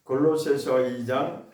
골로새서 2장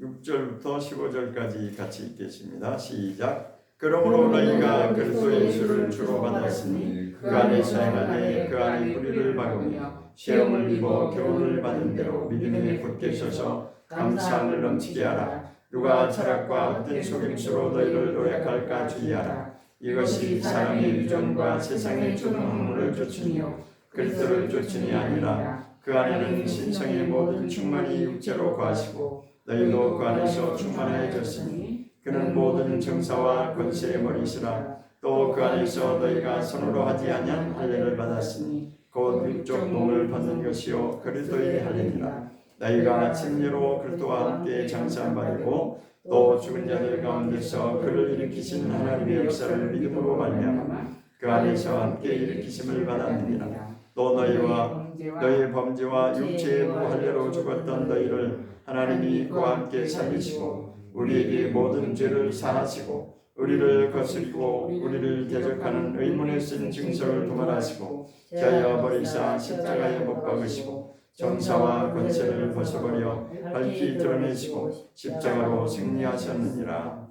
6절부터 15절까지 같이 읽겠습니다. 시작. 그러므로 너희가 그리스도 예수를 주로 받았으니 그 안에 사용하되 그 안에 뿌리를 박으며 시험을 입어 교훈을 받은 대로 믿음에 굳게 서서 감사함을 넘치게 하라. 누가 철학과 헛된 속임수로 너희를 노력할까 주의하라. 이것이 사람의 유전과 세상의 조동학문을 좇으며 그리스도를 좇으니 아니라 그 안에는 신성의 모든 충만이 육체로 거하시고 너희도 그 안에서 충만해졌으니 그는 모든 정사와 권세의 머리시라. 또 그 안에서 너희가 손으로 하지 아니한 할례를 받았으니 곧 육적 몸을 받는 것이요 그리스도의 할례니라. 너희가 침례로 그리스도와 함께 장사받고 또 죽은 자들 가운데서 그를 일으키신 하나님의 역사를 믿음으로 말미암아 그 안에서 함께 일으키심을 받았느니라. 또 너희의 범죄와 육체의 무할례로 죽었던 너희를 하나님이 그와 함께 살리시고 우리에게 모든 죄를 사하시고 우리를 거스리고 우리를 대적하는 의문에 쓴 증서를 도말하시고 자여 버리사 십자가에 못 박으시고 정사와 권세를 벗어버려 밝히 드러내시고 십자가로 승리하셨느니라.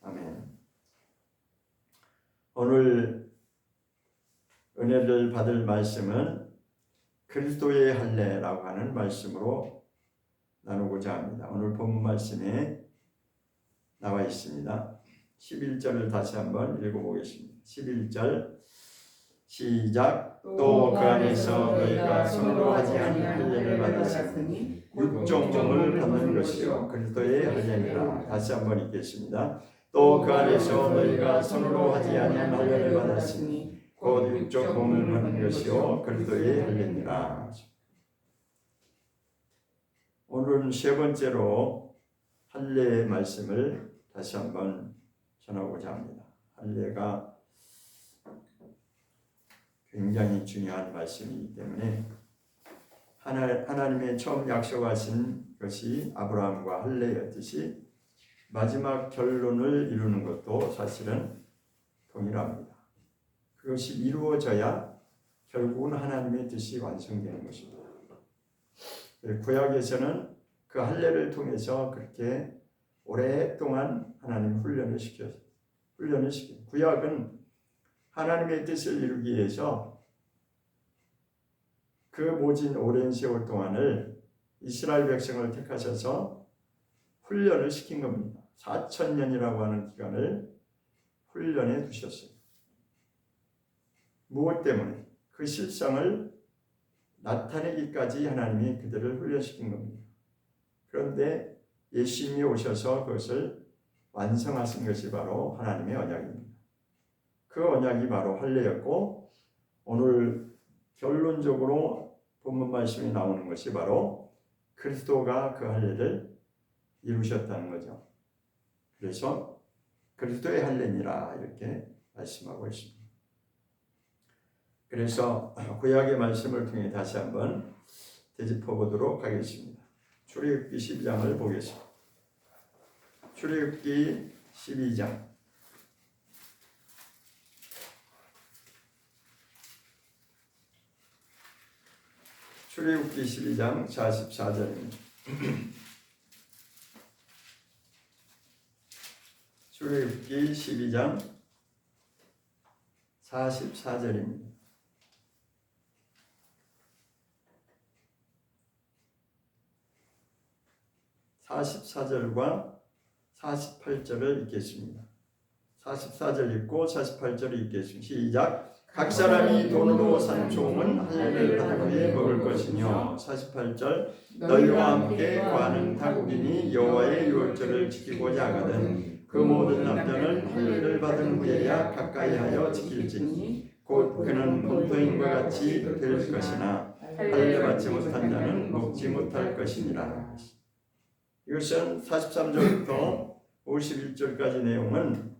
아멘. 오늘 은혜를 받을 말씀은 그리스도의 할례라고 하는 말씀으로 나누고자 합니다. 오늘 본문 말씀에 나와 있습니다. 11절을 다시 한번 읽어보겠습니다. 11절 시작. 또 그 안에서 너희가 손으로 하지 아니한 할례를 받았으니 육적 몸을 받는 것이요 그리스도의 할례니라. 다시 한번 읽겠습니다. 또 그 안에서 너희가 손으로 하지 아니한 할례를 받았으니 곧 육적 몸을 받는 것이요 그리스도의 할례니라. 오늘은 세 번째로 할례의 말씀을 다시 한번 전하고자 합니다. 할례가 굉장히 중요한 말씀이기 때문에 하나님의 처음 약속하신 것이 아브라함과 할례였듯이 마지막 결론을 이루는 것도 사실은 동일합니다. 그것이 이루어져야 결국은 하나님의 뜻이 완성되는 것입니다. 구약에서는 그 할례를 통해서 그렇게 오랫동안 하나님 훈련을 시켰어요. 구약은 하나님의 뜻을 이루기 위해서 그 모진 오랜 세월 동안을 이스라엘 백성을 택하셔서 훈련을 시킨 겁니다. 4,000년이라고 하는 기간을 훈련해 두셨어요. 무엇 때문에? 그 실상을 나타내기까지 하나님이 그들을 훈련시킨 겁니다. 그런데 예수님이 오셔서 그것을 완성하신 것이 바로 하나님의 언약입니다. 그 언약이 바로 할례였고 오늘 결론적으로 본문 말씀이 나오는 것이 바로 그리스도가 그 할례를 이루셨다는 거죠. 그래서 그리스도의 할례니라 이렇게 말씀하고 있습니다. 그래서 구약의 말씀을 통해 다시 한번 되짚어 보도록 하겠습니다. 출애굽기 12장을 보겠습니다. 출애굽기 12장 출애굽기 12장 44절입니다. 출애굽기 12장 44절입니다. 44절과 48절을 읽겠습니다. 44절 읽고 48절을 읽겠습니다. 시작. 각 사람이 돈으로 산 종은 할례를 받은 후에 먹을 것이며 48절 너희와 함께 거하는 타국인이 여호와의 유월절을 지키고자 하거든 그 모든 남자는 할례를 받은 후에야 가까이하여 지킬지니 곧 그는 본토인과 같이 될 것이나 할례 받지 못한 자는 먹지 못할 것이니라. 이것은 43절부터 51절까지 내용은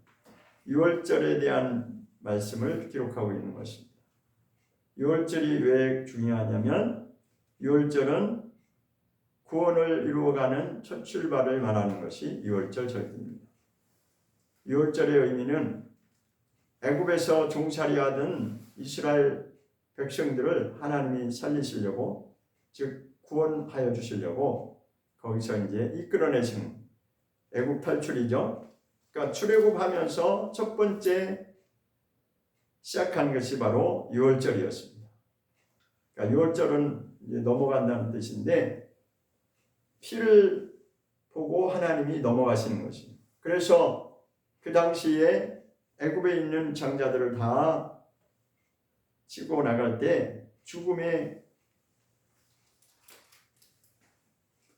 유월절에 대한 말씀을 기록하고 있는 것입니다. 유월절이 왜 중요하냐면 유월절은 구원을 이루어가는 첫 출발을 말하는 것이 유월절 절기입니다. 유월절의 의미는 애굽에서 종살이하던 이스라엘 백성들을 하나님이 살리시려고 즉 구원하여 주시려고 거기서 이제 이끌어내신 애국 탈출이죠. 그러니까 출애굽하면서 첫 번째 시작한 것이 바로 유월절이었습니다. 그러니까 유월절은 이제 넘어간다는 뜻인데 피를 보고 하나님이 넘어가시는 것입니다. 그래서 그 당시에 애굽에 있는 장자들을 다 치고 나갈 때 죽음의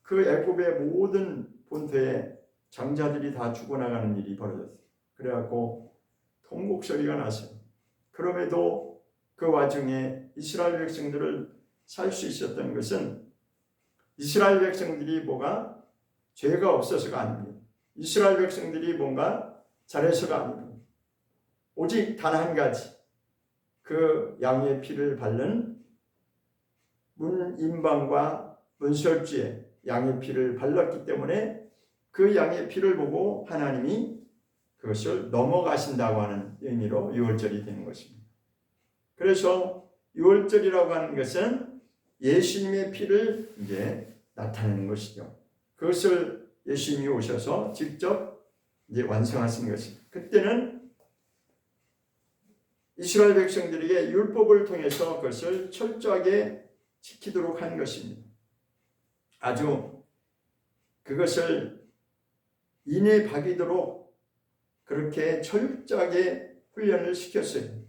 그 애굽의 모든 본토에 장자들이 다 죽어나가는 일이 벌어졌어요. 그래갖고 통곡 소리가 났어요. 그럼에도 그 와중에 이스라엘 백성들을 살 수 있었던 것은 이스라엘 백성들이 뭐가 죄가 없어서가 아닙니다. 이스라엘 백성들이 뭔가 잘해서가 아닙니다. 오직 단 한 가지, 그 양의 피를 바른 문임방과 문설주에 양의 피를 발랐기 때문에 그 양의 피를 보고 하나님이 그것을 넘어가신다고 하는 의미로 유월절이 되는 것입니다. 그래서 유월절이라고 하는 것은 예수님의 피를 이제 나타내는 것이죠. 그것을 예수님이 오셔서 직접 이제 완성하신 것입니다. 그때는 이스라엘 백성들에게 율법을 통해서 그것을 철저하게 지키도록 한 것입니다. 아주 그것을 인에 박이도록 그렇게 철저하게 훈련을 시켰어요.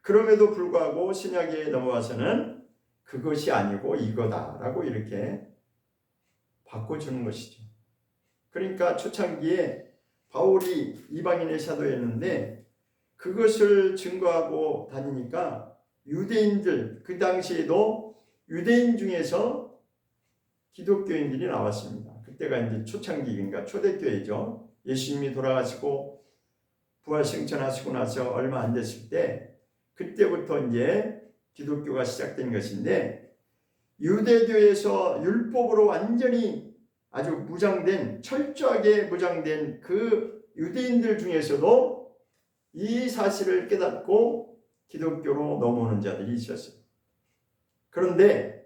그럼에도 불구하고 신약에 넘어와서는 그것이 아니고 이거다라고 이렇게 바꿔주는 것이죠. 그러니까 초창기에 바울이 이방인의 사도였는데 그것을 증거하고 다니니까 유대인들, 그 당시에도 유대인 중에서 기독교인들이 나왔습니다. 그때가 이제 초창기, 그러니까 초대교회죠. 예수님이 돌아가시고 부활승천하시고 나서 얼마 안 됐을 때 그때부터 이제 기독교가 시작된 것인데 유대교에서 율법으로 완전히 아주 무장된, 철저하게 무장된 그 유대인들 중에서도 이 사실을 깨닫고 기독교로 넘어오는 자들이 있었어요. 그런데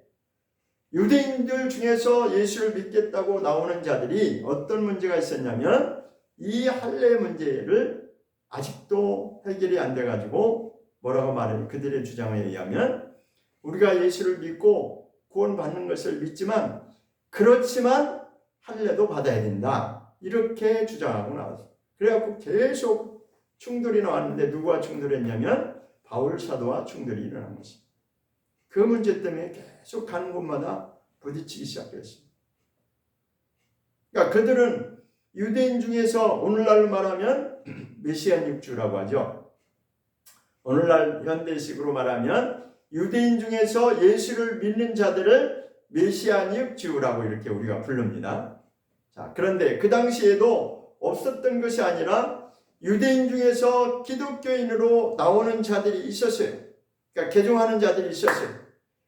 유대인들 중에서 예수를 믿겠다고 나오는 자들이 어떤 문제가 있었냐면 이 할례 문제를 아직도 해결이 안 돼가지고 뭐라고 말해요? 그들의 주장에 의하면 우리가 예수를 믿고 구원받는 것을 믿지만 그렇지만 할례도 받아야 된다. 이렇게 주장하고 나왔어요. 그래갖고 계속 충돌이 나왔는데 누구와 충돌했냐면 바울 사도와 충돌이 일어난 것입니다. 그 문제 때문에 계속 가는 곳마다 부딪히기 시작했습니다. 그러니까 그들은 유대인 중에서 오늘날로 말하면 메시아닉주라고 하죠. 오늘날 현대식으로 말하면 유대인 중에서 예수를 믿는 자들을 메시아닉주라고 이렇게 우리가 부릅니다. 자, 그런데 그 당시에도 없었던 것이 아니라 유대인 중에서 기독교인으로 나오는 자들이 있었어요. 그러니까 개종하는 자들이 있었어요.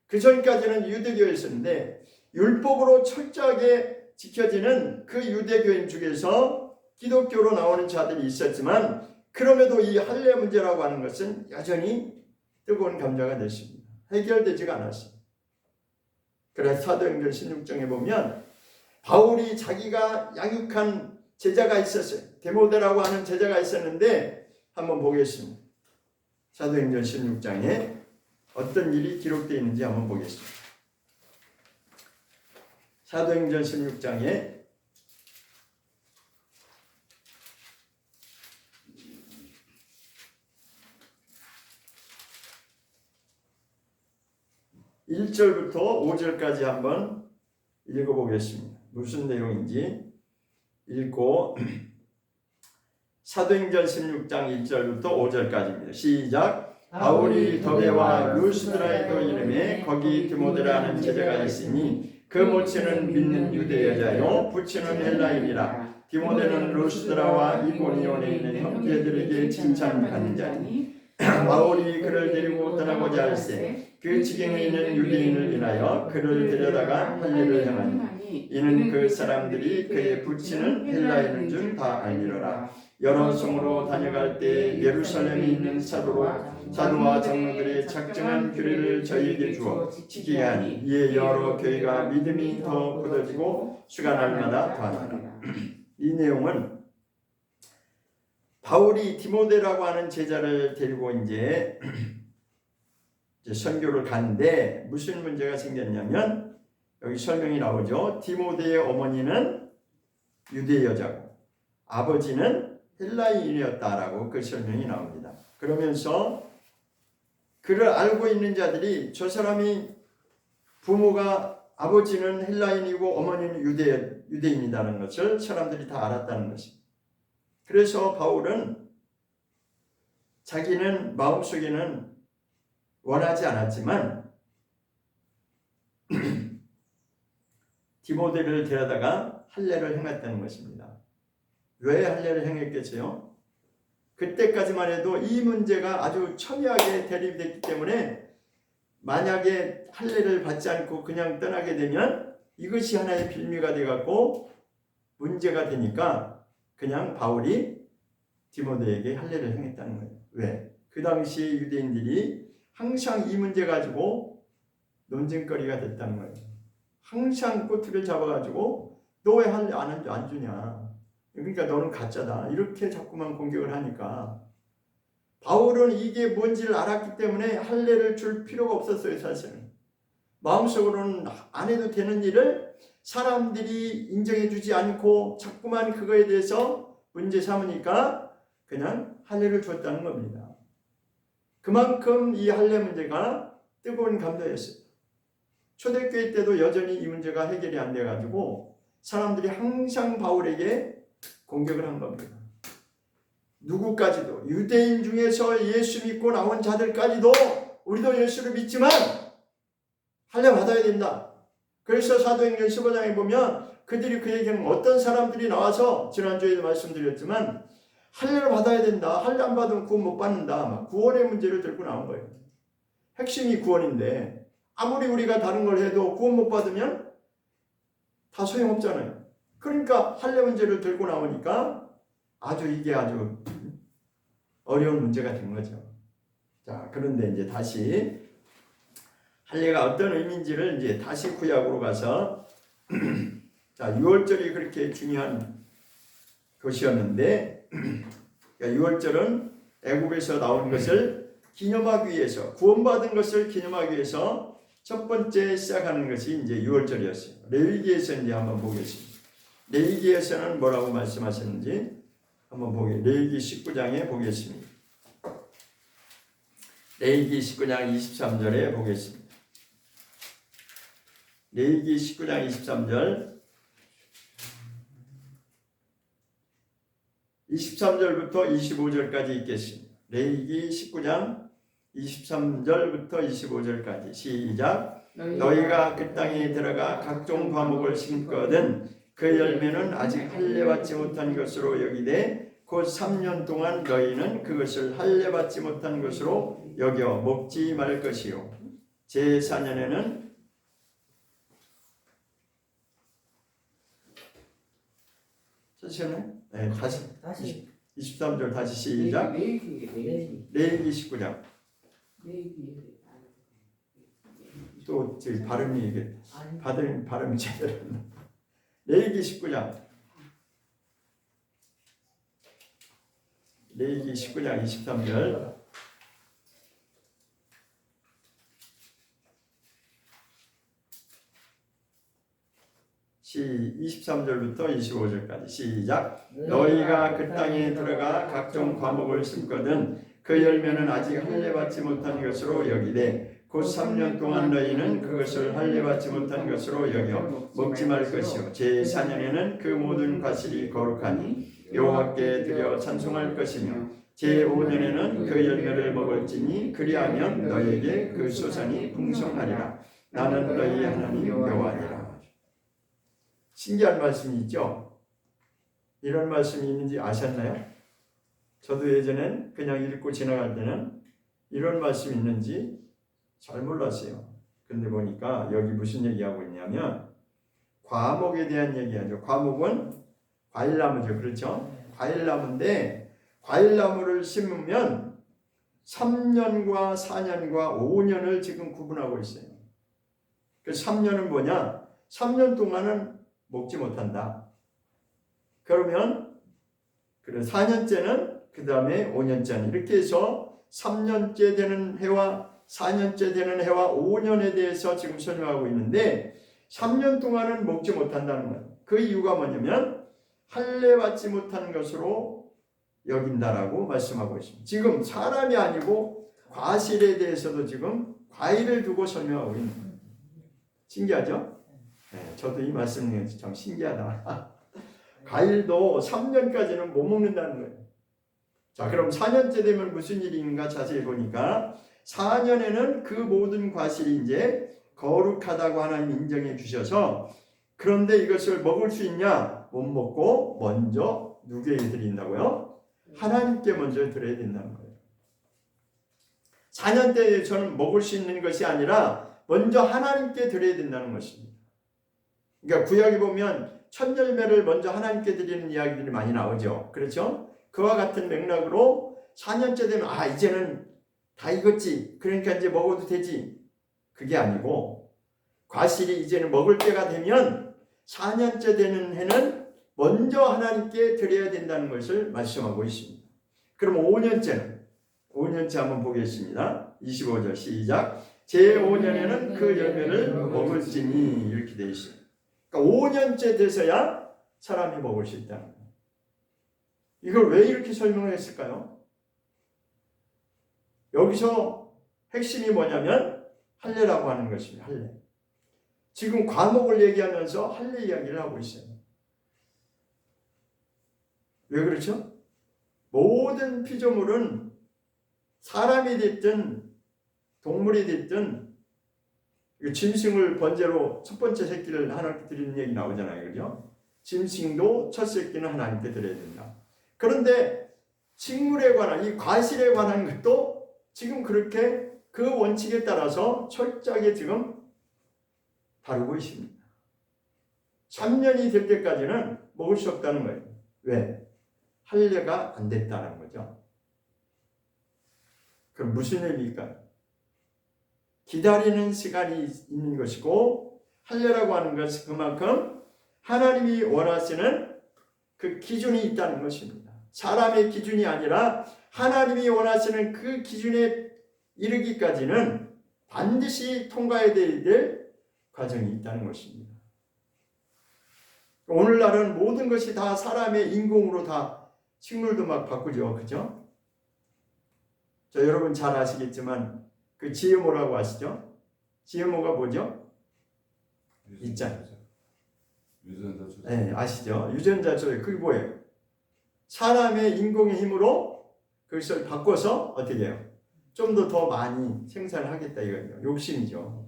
그 전까지는 유대교였었는데 율법으로 철저하게 지켜지는 그 유대교인 중에서 기독교로 나오는 자들이 있었지만 그럼에도 이 할례 문제라고 하는 것은 여전히 뜨거운 감자가 됐습니다. 해결되지가 않았어요. 그래서 사도행전 16장에 보면 바울이 자기가 양육한 제자가 있었어요. 디모데라고 하는 제자가 있었는데 한번 보겠습니다. 사도행전 16장에 어떤 일이 기록되어 있는지 한번 보겠습니다. 사도행전 16장에 (1절부터) (5절까지) 한번 읽어보겠습니다. 무슨 내용인지 읽고 사도행전 16장 1절부터 5절까지입니다. 시작. 바울이 더베와 루스드라에도 이름에 거기 디모데라는 제자가 있으니 그 모친은 믿는 유대 여자요 부친은 헬라인이라. 디모데는 루스드라와 이고니온에 있는 형제들에게 칭찬받는 자니 바울이 그를 데리고 떠나고자 할세 그 지경에 있는 유대인을 인하여 그를 데려다가 할례를 행하니 이는 그 사람들이 그의 부친은 헬라인인 줄 다 알리로라. 여러 성으로 다녀갈 때 예루살렘에 있는 사도와 장로들의 작정한 규례를 저희에게 주어 지키게 하니 이에 여러 교회가 믿음이 더 굳어지고 수가 날마다 더하더라. 이 내용은 바울이 디모데라고 하는 제자를 데리고 이제 선교를 가는데 무슨 문제가 생겼냐면 여기 설명이 나오죠. 디모데의 어머니는 유대 여자고 아버지는 헬라인이었다라고 그 설명이 나옵니다. 그러면서 그를 알고 있는 자들이 저 사람이 부모가 아버지는 헬라인이고 어머니는 유대인이라는 것을 사람들이 다 알았다는 것입니다. 그래서 바울은 자기는 마음속에는 원하지 않았지만 디모데를 데려다가 할례를 행했다는 것입니다. 왜 할례를 행했겠어요? 그때까지만 해도 이 문제가 아주 첨예하게 대립됐기 때문에 만약에 할례를 받지 않고 그냥 떠나게 되면 이것이 하나의 빌미가 되어갖고 문제가 되니까 그냥 바울이 디모데에게 할례를 행했다는 거예요. 왜? 그 당시 유대인들이 항상 이 문제 가지고 논쟁거리가 됐다는 거예요. 항상 꼬투리를 잡아가지고 너 왜 할례 안 주냐? 그러니까 너는 가짜다. 이렇게 자꾸만 공격을 하니까 바울은 이게 뭔지를 알았기 때문에 할례를 줄 필요가 없었어요. 사실은 마음속으로는 안 해도 되는 일을 사람들이 인정해주지 않고 자꾸만 그거에 대해서 문제 삼으니까 그냥 할례를 줬다는 겁니다. 그만큼 이 할례 문제가 뜨거운 감도였어요. 초대교회 때도 여전히 이 문제가 해결이 안 돼가지고 사람들이 항상 바울에게 공격을 한 겁니다. 누구까지도 유대인 중에서 예수 믿고 나온 자들까지도 우리도 예수를 믿지만 할례 받아야 된다. 그래서 사도행전 15장에 보면 그들이 그 얘기는 어떤 사람들이 나와서 지난주에도 말씀드렸지만 할례를 받아야 된다. 할례 안 받으면 구원 못 받는다. 막 구원의 문제를 들고 나온 거예요. 핵심이 구원인데 아무리 우리가 다른 걸 해도 구원 못 받으면 다 소용없잖아요. 그러니까 할례 문제를 들고 나오니까 이게 아주 어려운 문제가 된 거죠. 자, 그런데 이제 다시 할례가 어떤 의미인지를 이제 다시 구약으로 가서 자, 6월절이 그렇게 중요한 것이었는데 그러니까 6월절은 애굽에서 나온 것을 기념하기 위해서 구원받은 것을 기념하기 위해서 첫 번째 시작하는 것이 이제 6월절이었어요. 레위기에서 이제 한번 보겠습니다. 레위기에서는 뭐라고 말씀하셨는지 한번 레위기 19장에 보겠습니다. 레위기 19장 23절에 보겠습니다. 레위기 19장 23절 23절부터 25절까지 읽겠습니다. 레위기 19장 23절부터 25절까지 시작. 너희가 그 땅에 들어가 각종 과목을 심거든 그 열매는 아직 할례 받지 못한 것으로 여기되 곧 3년 동안 너희는 그것을 할례 받지 못한 것으로 여겨 먹지 말 것이요 제4년에는 네, 다시 23절 다시 시작. 레위기 19장. 또 저기 발음이 이게 발음이 제대로. 레위기 19장. 레위기 19장 23절. 시 23절부터 25절까지 시작. 너희가 그 땅에 들어가 각종 과목을 심거든 그 열매는 아직 할례 받지 못한 것으로 여기되 곧 3년 동안 너희는 그것을 할례 받지 못한 것으로 여겨 먹지 말 것이요 제4년에는 그 모든 과실이 거룩하니 여호와께 드려 찬송할 것이며 제5년에는 그 열매를 먹을지니 그리하면 너희에게 그 소산이 풍성하리라. 나는 너희 하나님 여호와니라. 신기한 말씀이 있죠? 이런 말씀이 있는지 아셨나요? 저도 예전엔 그냥 읽고 지나갈 때는 이런 말씀이 있는지 잘 몰랐어요. 근데 보니까 여기 무슨 얘기하고 있냐면 과목에 대한 얘기하죠. 과목은 과일나무죠. 그렇죠? 과일나무인데 과일나무를 심으면 3년과 4년과 5년을 지금 구분하고 있어요. 그 3년은 뭐냐? 3년 동안은 먹지 못한다. 그러면 4년째는 그 다음에 5년째는 이렇게 해서 3년째 되는 해와 4년째 되는 해와 5년에 대해서 지금 설명하고 있는데 3년 동안은 먹지 못한다는 거예요. 그 이유가 뭐냐면 할례받지 못한 것으로 여긴다라고 말씀하고 있습니다. 지금 사람이 아니고 과실에 대해서도 지금 과일을 두고 설명하고 있는 거예요. 신기하죠? 네, 저도 이 말씀이 참 신기하다. 과일도 3년까지는 못 먹는다는 거예요. 자, 그럼 4년째 되면 무슨 일인가 자세히 보니까 4년에는 그 모든 과실이 이제 거룩하다고 하나님 인정해 주셔서 그런데 이것을 먹을 수 있냐? 못 먹고 먼저 누구에게 드린다고요? 하나님께 먼저 드려야 된다는 거예요. 4년 때 저는 먹을 수 있는 것이 아니라 먼저 하나님께 드려야 된다는 것입니다. 그러니까 구약에 보면 첫 열매를 먼저 하나님께 드리는 이야기들이 많이 나오죠. 그렇죠? 그와 같은 맥락으로 4년째 되면 이제는 다 익었지. 그러니까 이제 먹어도 되지. 그게 아니고 과실이 이제는 먹을 때가 되면 4년째 되는 해는 먼저 하나님께 드려야 된다는 것을 말씀하고 있습니다. 그럼 5년째 한번 보겠습니다. 25절 시작. 제5년에는 그 열매를 먹을지니 이렇게 되어 있습니다. 그러니까 5년째 돼서야 사람이 먹을 수 있다는 거예요. 이걸 왜 이렇게 설명을 했을까요? 여기서 핵심이 뭐냐면 할례라고 하는 것입니다. 할례. 지금 과목을 얘기하면서 할례 이야기를 하고 있어요. 왜 그렇죠? 모든 피조물은 사람이 됐든 동물이 됐든 짐승을 번제로 첫 번째 새끼를 하나님께 드리는 얘기 나오잖아요. 그죠? 짐승도 첫 새끼는 하나님께 드려야 된다. 그런데 식물에 관한 이 과실에 관한 것도 지금 그렇게 그 원칙에 따라서 철저하게 지금 다루고 있습니다. 3년이 될 때까지는 먹을 수 없다는 거예요. 왜? 할례가 안 됐다는 거죠. 그럼 무슨 의미일까요? 기다리는 시간이 있는 것이고 할례라고 하는 것은 그만큼 하나님이 원하시는 그 기준이 있다는 것입니다. 사람의 기준이 아니라 하나님이 원하시는 그 기준에 이르기까지는 반드시 통과해야 될 과정이 있다는 것입니다. 오늘날은 모든 것이 다 사람의 인공으로 다 식물도 막 바꾸죠. 그죠? 여러분 잘 아시겠지만 그 GMO라고 아시죠? GMO가 뭐죠? 있잖아요. 유전자 조작. 네, 아시죠? 유전자 조작. 그게 뭐예요? 사람의 인공의 힘으로 그것을 바꿔서 어떻게 해요? 좀 더 많이 생산을 하겠다 이거예요. 욕심이죠.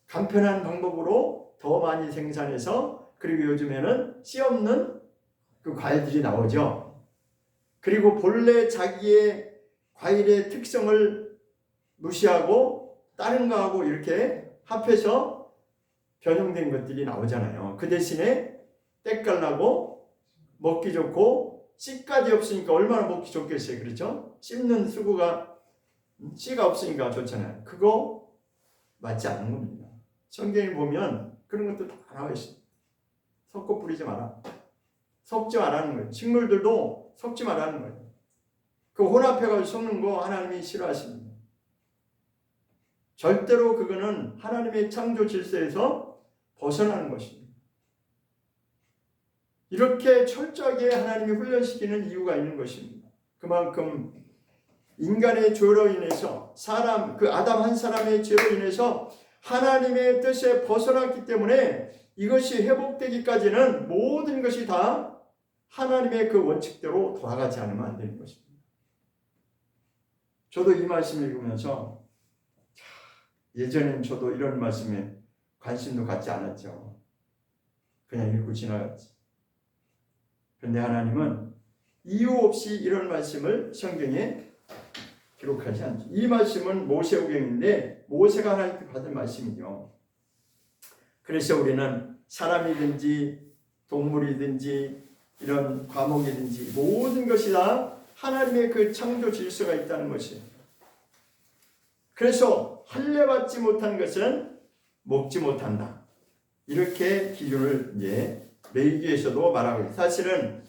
간편한 방법으로 더 많이 생산해서 그리고 요즘에는 씨 없는 그 과일들이 나오죠. 그리고 본래 자기의 과일의 특성을 무시하고 다른 거하고 이렇게 합해서 변형된 것들이 나오잖아요. 그 대신에 때깔나고 먹기 좋고 씨까지 없으니까 얼마나 먹기 좋겠어요. 그렇죠? 씹는 수구가 씨가 없으니까 좋잖아요. 그거 맞지 않는 겁니다. 성경에 보면 그런 것도 다 나와 있어요. 섞어 뿌리지 마라. 섞지 말라는 거예요. 식물들도 섞지 말라는 거예요. 그 혼합해가지고 섞는 거 하나님이 싫어하십니다. 절대로 그거는 하나님의 창조 질서에서 벗어나는 것입니다. 이렇게 철저하게 하나님이 훈련시키는 이유가 있는 것입니다. 그만큼 인간의 죄로 인해서 그 아담 한 사람의 죄로 인해서 하나님의 뜻에 벗어났기 때문에 이것이 회복되기까지는 모든 것이 다 하나님의 그 원칙대로 돌아가지 않으면 안 되는 것입니다. 저도 이 말씀을 읽으면서 예전엔 저도 이런 말씀에 관심도 갖지 않았죠. 그냥 읽고 지나갔지. 그런데 하나님은 이유 없이 이런 말씀을 성경에 기록하지 않죠. 이 말씀은 모세오경인데 모세가 하나님께 받은 말씀이죠. 그래서 우리는 사람이든지 동물이든지 이런 과목이든지 모든 것이 다 하나님의 그 창조 질서가 있다는 것이에요. 그래서 할례받지 못한 것은 먹지 못한다. 이렇게 기준을 이제 레위기에서도 말하고 있어요. 사실은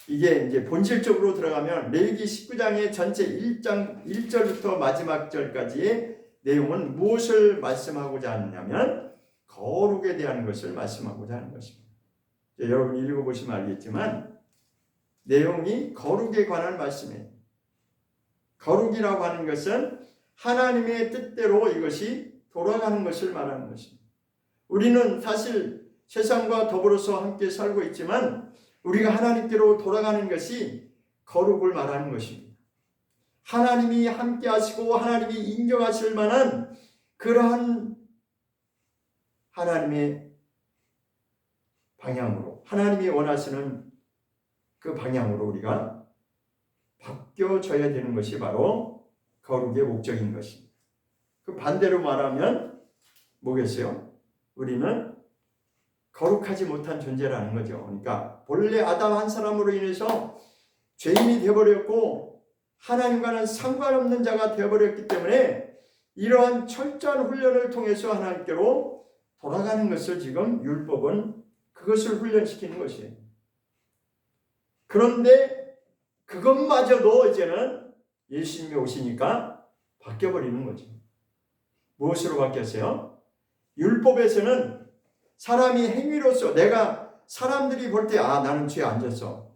이게 이제 본질적으로 들어가면 레위기 19장의 전체 1장 1절부터 마지막 절까지의 내용은 무엇을 말씀하고자 하느냐면 거룩에 대한 것을 말씀하고자 하는 것입니다. 여러분 읽어보시면 알겠지만 내용이 거룩에 관한 말씀이에요. 거룩이라고 하는 것은 하나님의 뜻대로 이것이 돌아가는 것을 말하는 것입니다. 우리는 사실 세상과 더불어서 함께 살고 있지만 우리가 하나님께로 돌아가는 것이 거룩을 말하는 것입니다. 하나님이 함께 하시고 하나님이 인정하실 만한 그러한 하나님의 방향으로 하나님이 원하시는 그 방향으로 우리가 바뀌어져야 되는 것이 바로 거룩의 목적인 것입니다. 그 반대로 말하면 뭐겠어요? 우리는 거룩하지 못한 존재라는 거죠. 그러니까 본래 아담 한 사람으로 인해서 죄인이 되어버렸고 하나님과는 상관없는 자가 되어버렸기 때문에 이러한 철저한 훈련을 통해서 하나님께로 돌아가는 것을 지금 율법은 그것을 훈련시키는 것이에요. 그런데 그것마저도 이제는 예수님이 오시니까 바뀌어버리는 거죠. 무엇으로 바뀌었어요? 율법에서는 사람이 행위로서 내가 사람들이 볼 때 나는 죄 안 졌어.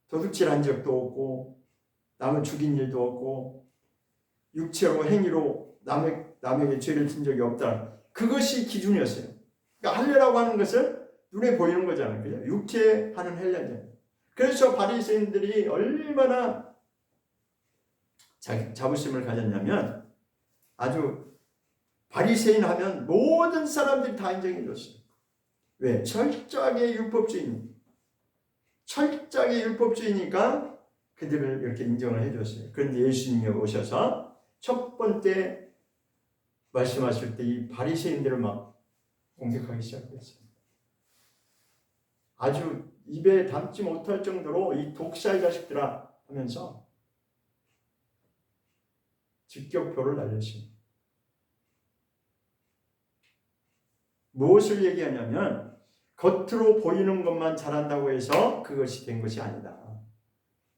도둑질한 적도 없고 남을 죽인 일도 없고 육체로 행위로 남에게 죄를 진 적이 없다. 그것이 기준이었어요. 그러니까 할례라고 하는 것은 눈에 보이는 거잖아요. 그죠? 육체하는 할례잖아요. 그래서 바리새인들이 얼마나 자부심을 가졌냐면 아주 바리새인 하면 모든 사람들이 다 인정해 줬어요. 왜? 철저하게 율법주의니. 철저하게 율법주의니까 그들을 이렇게 인정을 해 줬어요. 그런데 예수님이 오셔서 첫 번째 말씀하실 때 이 바리새인들을 막 공격하기 시작했어요. 아주 입에 담지 못할 정도로 이 독살 자식들아 하면서 직격표를 날렸습니다. 무엇을 얘기하냐면 겉으로 보이는 것만 잘한다고 해서 그것이 된 것이 아니다.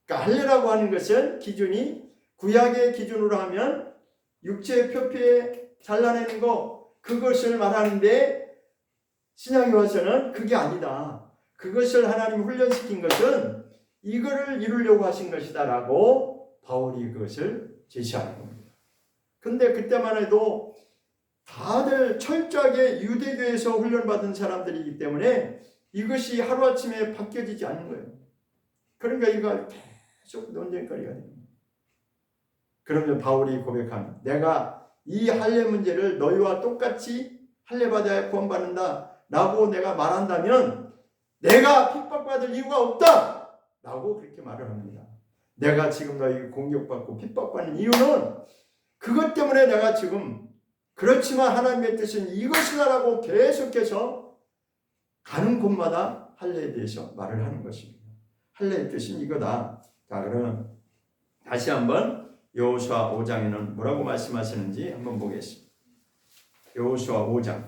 그러니까 할례라고 하는 것은 기준이 구약의 기준으로 하면 육체의 표피에 잘라내는 거 그것을 말하는데 신약에 와서는 그게 아니다. 그것을 하나님 훈련시킨 것은 이거를 이루려고 하신 것이다 라고 바울이 그것을 제시하는 겁니다. 근데 그때만 해도 다들 철저하게 유대교에서 훈련받은 사람들이기 때문에 이것이 하루아침에 바뀌어지지 않는 거예요. 그러니까 이거 계속 논쟁거리가 됩니다. 그러면 바울이 고백합니다. 내가 이 할례 문제를 너희와 똑같이 할례받아야 구원받는다 라고 내가 말한다면 내가 핍박받을 이유가 없다 라고 그렇게 말을 합니다. 내가 지금 너희 공격받고 핍박받는 이유는 그것 때문에 내가 지금 그렇지만 하나님의 뜻은 이것이다라고 계속해서 가는 곳마다 할례에 대해서 말을 하는 것입니다. 할례의 뜻은 이거다. 자, 그러면 다시 한번 여호수아 5장에는 뭐라고 말씀하시는지 한번 보겠습니다. 여호수아 5장.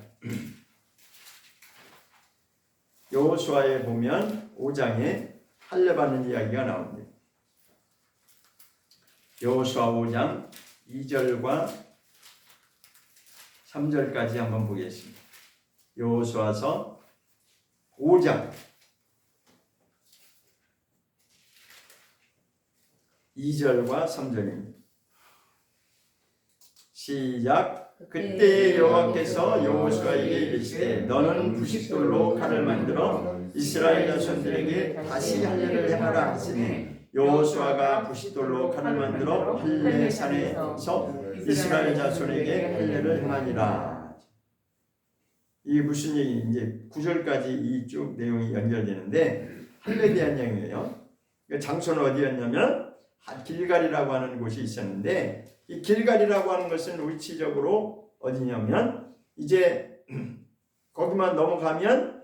여호수아에 보면 5장에 할례 받는 이야기가 나옵니다. 여호수아 5장 2절과 3절까지 한번 보겠습니다. 여호수아서 5장 2절과 3절입니다. 시작. 그때 여호와께서 여호수아에게 이르시되 너는 부싯돌로 칼을 만들어 이스라엘 자손들에게 다시 할례를 행하라 하시니 여호수아가 부싯돌로 칼을 만들어 할례산에서 이스라엘 자손에게 할례를 행하니라. 이게 무슨 얘기? 이제 9절까지 이 쭉 내용이 연결되는데 할례에 대한 내용이에요. 장소는 어디였냐면 길갈이라고 하는 곳이 있었는데 이 길갈이라고 하는 것은 위치적으로 어디냐면 이제 거기만 넘어가면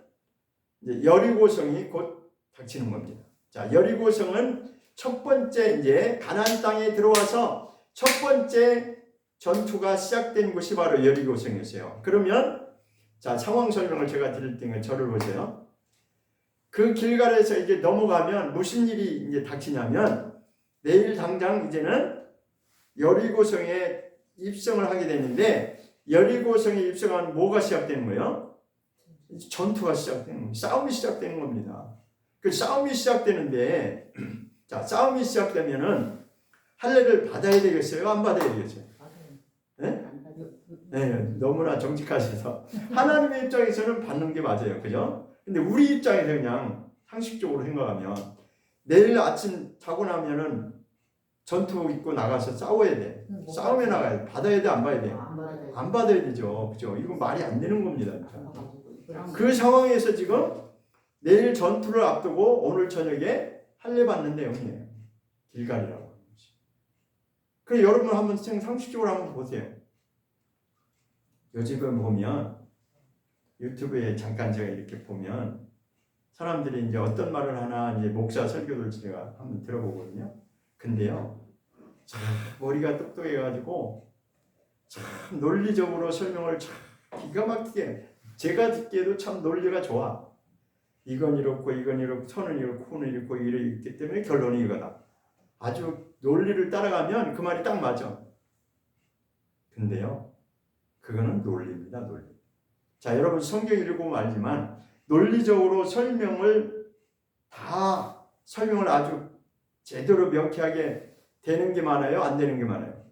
이제 여리고성이 곧 닥치는 겁니다. 자, 여리고성은 첫 번째 이제 가나안 땅에 들어와서 첫 번째 전투가 시작된 곳이 바로 여리고성이었어요. 그러면 자, 상황 설명을 제가 드릴 테니까 저를 보세요. 그 길갈에서 이제 넘어가면 무슨 일이 이제 닥치냐면 내일 당장 이제는 여리고성에 입성을 하게 되는데 여리고성에 입성하면 뭐가 시작되는 거예요? 전투가 시작되는 거예요. 싸움이 시작되는 겁니다. 그 싸움이 시작되는데 자, 싸움이 시작되면은 할례를 받아야 되겠어요? 안 받아야 되겠어요? 네? 네, 너무나 정직하셔서 하나님의 입장에서는 받는 게 맞아요. 그죠? 근데 우리 입장에서 그냥 상식적으로 생각하면 내일 아침 자고 나면은 전투 입고 나가서 싸워야 돼. 싸움에 나가야 돼. 받아야 돼, 안 받아야 돼? 안 받아야 되죠. 그죠? 이거 말이 안 되는 겁니다. 그 상황에서 지금 내일 전투를 앞두고 오늘 저녁에 할례 받는 내용이에요. 길갈이라고 하는 것이. 그래 여러분 한번 상식적으로 한번 보세요. 요즘은 보면 유튜브에 잠깐 제가 이렇게 보면 사람들이 이제 어떤 말을 하나 이제 목사 설교를 제가 한번 들어보거든요. 근데요, 참 머리가 똑똑해가지고 참 논리적으로 설명을 참 기가 막히게 제가 듣기에도 참 논리가 좋아. 이건 이렇고 이건 이렇고 선은 이렇고 코는 이렇고 이렇기 때문에 결론이 이거다. 아주 논리를 따라가면 그 말이 딱 맞아. 근데요, 그거는 논리입니다. 논리. 자, 여러분 성경 읽어보면 알지만 논리적으로 설명을 아주 제대로 명쾌하게 되는 게 많아요? 안 되는 게 많아요?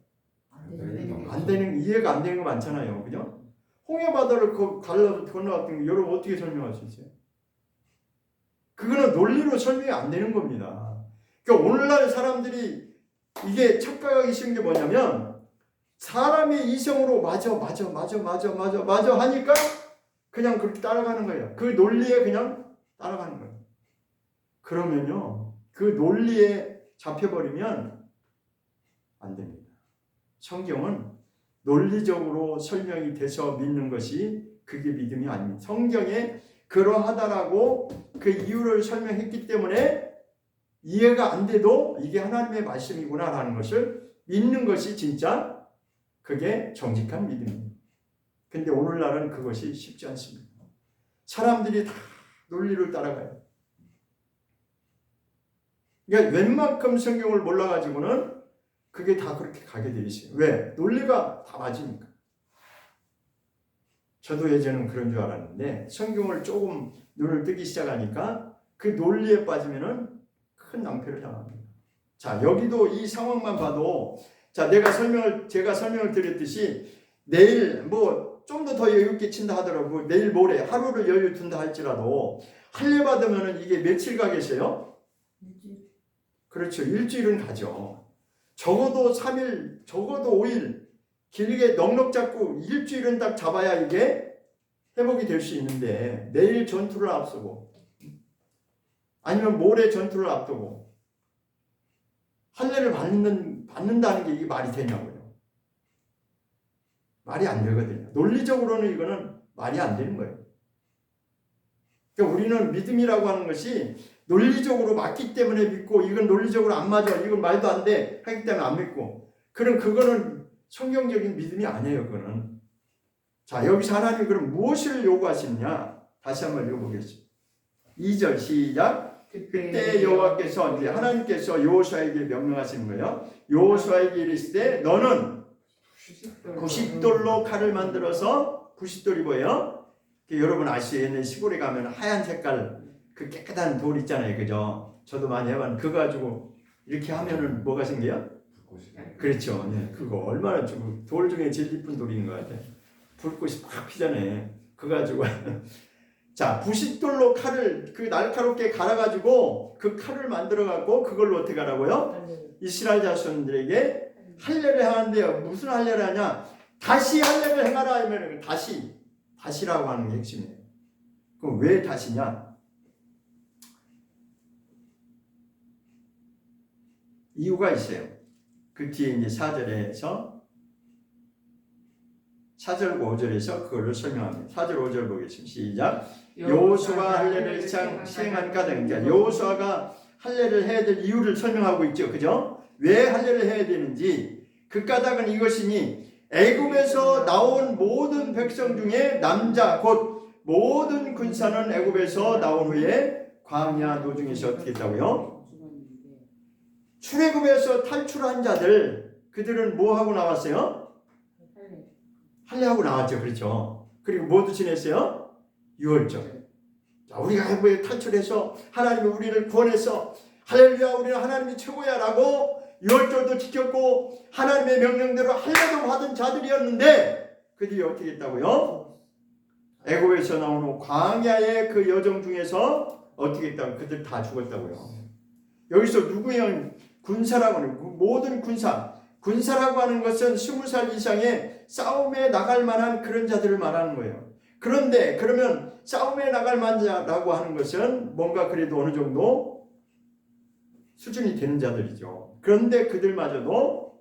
안 되는, 이해가 안 되는 거 많잖아요. 그죠? 홍해바다를 갈라서 건너갔던 거 여러분 어떻게 설명할 수 있어요? 그거는 논리로 설명이 안 되는 겁니다. 그러니까 오늘날 사람들이 이게 착각하기 쉬운 게 뭐냐면 사람의 이성으로 맞아 하니까 그냥 그렇게 따라가는 거예요. 그 논리에 그냥 따라가는 거예요. 그러면요, 그 논리에 잡혀버리면 안 됩니다. 성경은 논리적으로 설명이 돼서 믿는 것이 그게 믿음이 아닙니다. 성경에 그러하다라고 그 이유를 설명했기 때문에 이해가 안 돼도 이게 하나님의 말씀이구나라는 것을 믿는 것이 진짜 그게 정직한 믿음입니다. 근데 오늘날은 그것이 쉽지 않습니다. 사람들이 다 논리를 따라가요. 그러니까 웬만큼 성경을 몰라가지고는 그게 다 그렇게 가게 돼 있어요. 왜? 논리가 다 맞으니까. 저도 예전에는 그런 줄 알았는데 성경을 조금 눈을 뜨기 시작하니까 그 논리에 빠지면은 큰 낭패를 당합니다. 자, 여기도 이 상황만 봐도 자, 제가 설명을 드렸듯이 내일 뭐 좀 더 여유 끼친다 하더라도 내일 모레 하루를 여유 둔다 할지라도 할례 받으면은 이게 며칠 가겠어요? 그렇죠. 일주일은 가죠. 적어도 3일, 적어도 5일, 길게 넉넉 잡고 일주일은 딱 잡아야 이게 회복이 될 수 있는데 내일 전투를 앞두고 아니면 모레 전투를 앞두고 할례를 받는다는 게 이게 말이 되냐고요. 말이 안 되거든요. 논리적으로는 이거는 말이 안 되는 거예요. 그러니까 우리는 믿음이라고 하는 것이 논리적으로 맞기 때문에 믿고 이건 논리적으로 안 맞아, 이건 말도 안 돼 하기 때문에 안 믿고 그거는 성경적인 믿음이 아니에요. 그거는. 자, 여기서 하나님이 그럼 무엇을 요구하시느냐? 다시 한번 읽어보겠습니다. 2절 시작. 그때 여호와께서 이제 하나님께서 여호수아에게 명령하시는 거예요. 여호수아에게 이르시되 너는 90돌로 칼을 만들어서 90돌이 뭐예요? 여러분 아시죠? 옛날 시골에 가면 하얀 색깔 그 깨끗한 돌 있잖아요. 그죠? 저도 많이 해봤는데 그거 가지고 이렇게 하면은 뭐가 생겨요? 그렇죠. 네, 그거 얼마나 돌 중에 제일 이쁜 돌인 것 같아요. 불꽃이 팍 피잖아요. 그거 가지고 자, 90돌로 칼을 그 날카롭게 갈아가지고 그 칼을 만들어갖고 그걸로 어떻게 하라고요? 이스라엘 자손들에게 할례를 하는데요. 무슨 할례를 하냐? 다시 할례를 행하라 하면 다시라고 하는 게 핵심이에요. 그럼 왜 다시냐? 이유가 있어요. 그 뒤에 이제 4절에서 4절과 5절에서 그걸로 설명합니다. 4절 5절 보겠습니다. 시작. 여호수아가 할례를 시행한 까닭. 그러니까 여호수아가 할례를 해야 될 이유를 설명하고 있죠. 그죠? 왜 할례를 해야 되는지. 그 까닭은 이것이니 애굽에서 나온 모든 백성 중에 남자 곧 모든 군사는 애굽에서 나온 후에 광야 노중에서 어떻게 했다고요? 출애굽에서 탈출한 자들 그들은 뭐 하고 나왔어요? 할례하고 나왔죠. 그렇죠. 그리고 뭐도 지냈어요? 유월절. 자, 우리가 애굽에 탈출해서 하나님이 우리를 구원해서 할렐루야 우리는 하나님이 최고야 라고 유월절도 지켰고 하나님의 명령대로 할례도 받은 자들이었는데 그들이 어떻게 했다고요? 애굽에서 나온 후 광야의 그 여정 중에서 어떻게 했다고? 그들 다 죽었다고요. 여기서 누구야? 군사라고 하는 모든 군사라고 하는 것은 20살 이상의 싸움에 나갈 만한 그런 자들을 말하는 거예요. 그런데 그러면 싸움에 나갈 만자라고 하는 것은 뭔가 그래도 어느 정도 수준이 되는 자들이죠. 그런데 그들마저도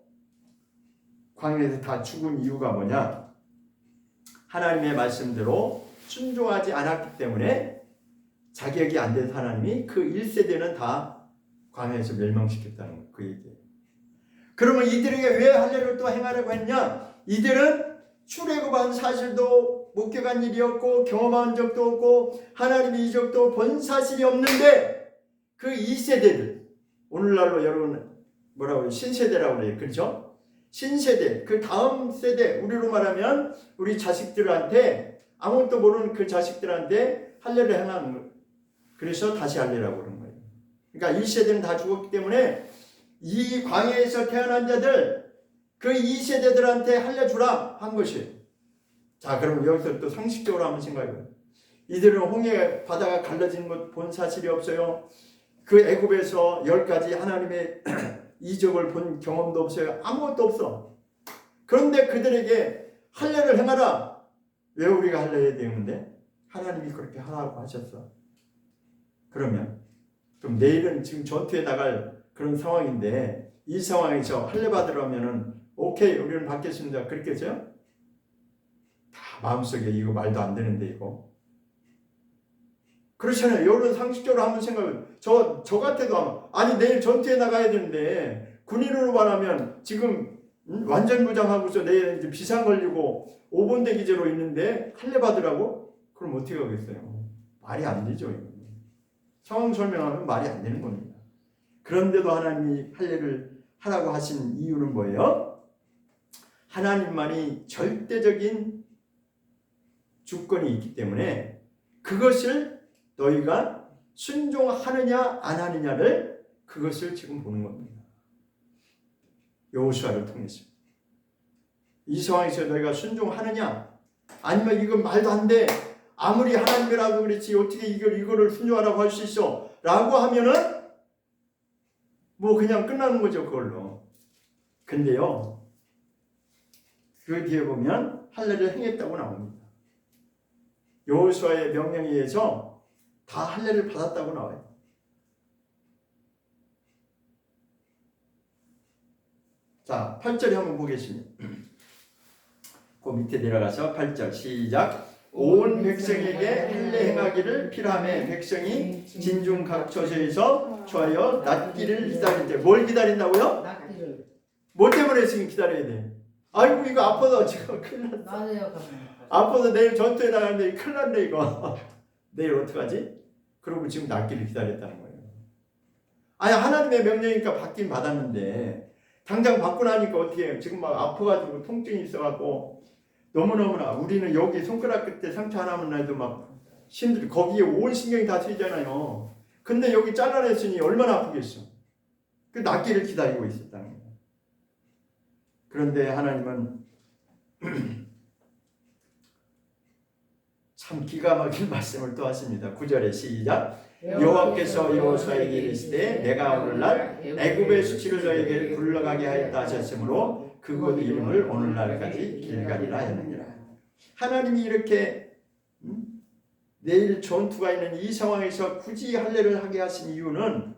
광야에서 다 죽은 이유가 뭐냐? 하나님의 말씀대로 순종하지 않았기 때문에 자격이 안 된 하나님이 그 1세대는 다 광야에서 멸망시켰다는 그 얘기예요. 그러면 이들에게 왜 할례를 또 행하려고 했냐? 이들은 출애굽한 사실도 목격한 일이었고 경험한 적도 없고 하나님의 이적도 본 사실이 없는데 그 2세대들 오늘날로 여러분 뭐라고 해요? 신세대라고 그래요. 그렇죠? 신세대 그 다음 세대 우리로 말하면 우리 자식들한테 아무것도 모르는 그 자식들한테 할례를 행하는 거예요. 그래서 다시 할례라고 그러는 거예요. 그러니까 1세대는 다 죽었기 때문에 이 광야에서 태어난 자들 그 2세대들한테 할례 주라 한 것이에요. 자, 그럼 여기서 또 상식적으로 한번 생각해봐요. 이들은 홍해 바다가 갈라진 것 본 사실이 없어요. 그 애굽에서 10가지 하나님의 이적을 본 경험도 없어요. 아무것도 없어. 그런데 그들에게 할례를 행하라. 왜 우리가 할례해야 되는데? 하나님이 그렇게 하라고 하셨어. 그러면 그럼 내일은 지금 전투에 나갈 그런 상황인데 이 상황에서 할례 받으려면은 오케이 우리는 받겠습니다. 그렇게 해서요? 다 마음속에 이거 말도 안 되는데 이거 그렇잖아요. 여러분 상식적으로 한번 생각해. 저 같아도 아니 내일 전투에 나가야 되는데 군인으로 말하면 지금 완전 무장하고서 내일 이제 비상 걸리고 5분 대기제로 있는데 할례 받으라고? 그럼 어떻게 하겠어요? 말이 안 되죠. 이거. 상황 설명하면 말이 안 되는 겁니다. 그런데도 하나님이 할례를 하라고 하신 이유는 뭐예요? 하나님만이 절대적인 주권이 있기 때문에 그것을 너희가 순종하느냐 안 하느냐를 그것을 지금 보는 겁니다. 여호수아를 통해서 이 상황에서 너희가 순종하느냐 아니면 이건 말도 안 돼. 아무리 하나님이라도 그렇지 어떻게 이거를 순종하라고 할 수 있어 라고 하면은 뭐 그냥 끝나는 거죠 그걸로. 근데요 그 뒤에 보면 할례를 행했다고 나옵니다. 여호수아의 명령에 의해서 다 할례를 받았다고 나와요. 자 8절에 한번 보겠습니다. 그 밑에 내려가서 8절 시작. 온 백성에게 할례 행하기를 필요하며 백성이 진중 각 처소에서 처하여 낫기를 기다릴 때 뭘 기다린다고요? 낫기를. 뭐 때문에 지금 기다려야 돼? 아이고 이거 아파서 지금 큰일 났어. 맞아요. 아파서 내일 전투에 나가는데 큰일 났네 이거. 내일 어떡하지? 그러고 지금 낫기를 기다렸다는 거예요. 아니 하나님의 명령이니까 받긴 받았는데 당장 받고 나니까 어떻게 해요? 지금 막 아파가지고 통증이 있어갖고 너무너무나 우리는 여기 손가락 끝에 상처 하나만 나도 막 힘들어. 거기에 온 신경이 다 트이잖아요. 근데 여기 잘라냈으니 얼마나 아프겠어. 그 낫기를 기다리고 있었다는 거예요. 그런데 하나님은 참 기가 막힌 말씀을 또 하십니다. 9절에 시작. 여호와께서 여호수아에게 이르시되 내가 오늘날 애굽의 수치를 너에게 굴러가게 하였다 하셨으므로 그곳 이름을 오늘날까지 길갈이라 하였느니라. 하나님이 이렇게 내일 전투가 있는 이 상황에서 굳이 할례를 하게 하신 이유는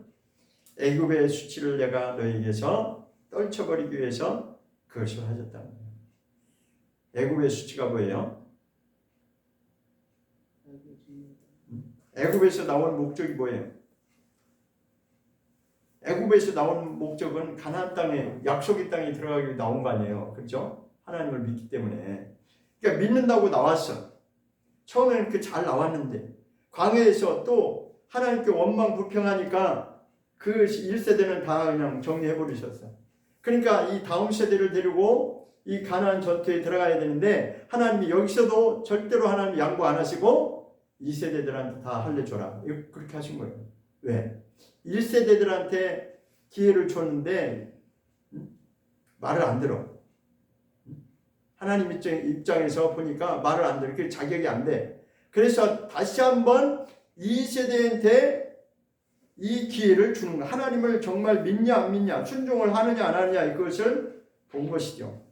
애굽의 수치를 내가 너에게서 떨쳐버리기 위해서 그것을 하셨다는 거예요. 애굽의 수치가 뭐예요? 애굽에서 나온 목적이 뭐예요? 애굽에서 나온 목적은 가나안 땅에, 약속의 땅에 들어가기 위해 나온 거 아니에요. 그렇죠? 하나님을 믿기 때문에. 그러니까 믿는다고 나왔어. 처음에는 그렇게 잘 나왔는데 광야에서 또 하나님께 원망 불평하니까 그 1세대는 다 그냥 정리해버리셨어. 그러니까 이 다음 세대를 데리고 이 가나안 전투에 들어가야 되는데 하나님이 여기서도 절대로 하나님 양보 안 하시고 2세대들한테 다 할례줘라. 그렇게 하신 거예요. 왜? 1세대들한테 기회를 줬는데 말을 안 들어. 하나님 입장에서 보니까 말을 안 들어. 그게 자격이 안 돼. 그래서 다시 한번 2세대한테 이 기회를 주는 거야. 하나님을 정말 믿냐 안 믿냐, 순종을 하느냐 안 하느냐 이것을 본 것이죠.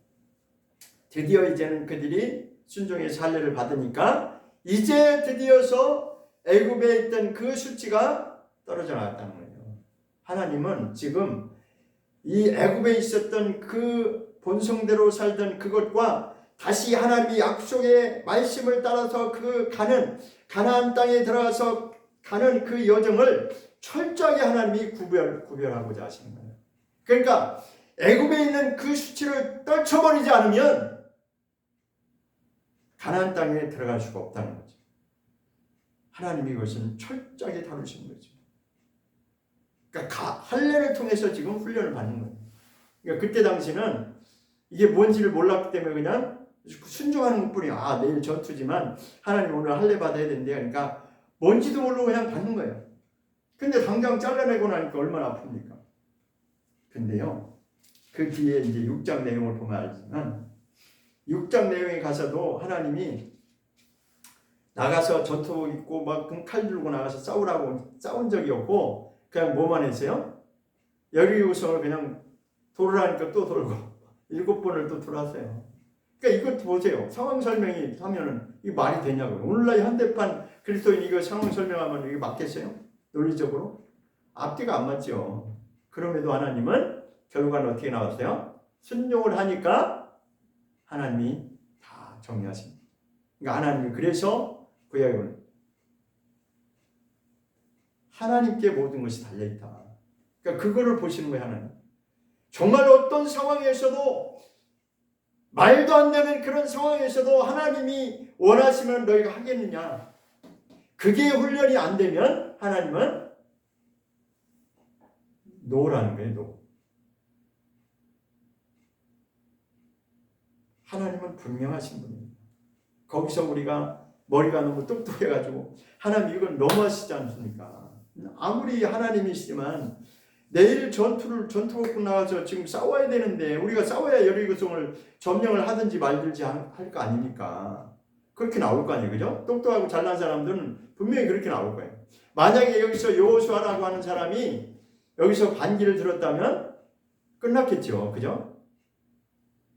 드디어 이제는 그들이 순종의 할례를 받으니까 이제 드디어서 애굽에 있던 그 수치가 떨어져 나왔다는 거예요. 하나님은 지금 이 애굽에 있었던 그 본성대로 살던 그것과 다시 하나님이 약속의 말씀을 따라서 그 가는 가나안 땅에 들어가서 가는 그 여정을 철저하게 하나님이 구별하고자 하시는 거예요. 그러니까 애굽에 있는 그 수치를 떨쳐버리지 않으면 가나안 땅에 들어갈 수가 없다는 거죠. 하나님이 이것은 철저하게 다루시는 거죠. 그러니까 할례를 통해서 지금 훈련을 받는 거예요. 그러니까 그때 당시는 이게 뭔지를 몰랐기 때문에 그냥 순종하는 것뿐이야. 아, 내일 전투지만 하나님 오늘 할례 받아야 된대. 그러니까 뭔지도 모르고 그냥 받는 거예요. 근데 당장 잘라내고 나니까 얼마나 아픕니까? 근데요, 그 뒤에 이제 6장 내용을 보면 알지만 6장 내용에 가서도 하나님이 나가서 전투복 입고 막 칼 들고 나가서 싸운 적이 없고 그냥 뭐만 했어요? 여리고성을 그냥 돌으라니까 또 돌고 7번을 또 돌았어요. 그러니까 이것 보세요. 상황 설명이 하면은 이게 말이 되냐고요. 오늘날 현대판 그리스도인 이거 상황 설명하면 이게 맞겠어요? 논리적으로? 앞뒤가 안 맞죠. 그럼에도 하나님은 결과는 어떻게 나왔어요? 순종을 하니까 하나님이 다 정리하십니다. 그러니까 하나님이 그래서 구약은 하나님께 모든 것이 달려있다. 그러니까 그거를 보시는 거예요. 하나님. 정말 어떤 상황에서도 말도 안 되는 그런 상황에서도 하나님이 원하시면 너희가 하겠느냐. 그게 훈련이 안 되면 하나님은 노라는 거예요. 노. 하나님은 분명하신 분입니다. 거기서 우리가 머리가 너무 똑똑해가지고 하나님 이건 너무하시지 않습니까? 아무리 하나님이시지만 내일 전투복 나가서 지금 싸워야 되는데 우리가 싸워야 여리고성을 점령을 하든지 말든지 할 거 아닙니까? 그렇게 나올 거 아니에요. 그죠? 똑똑하고 잘난 사람들은 분명히 그렇게 나올 거예요. 만약에 여기서 여호수아라고 하는 사람이 여기서 반기를 들었다면 끝났겠죠. 그죠?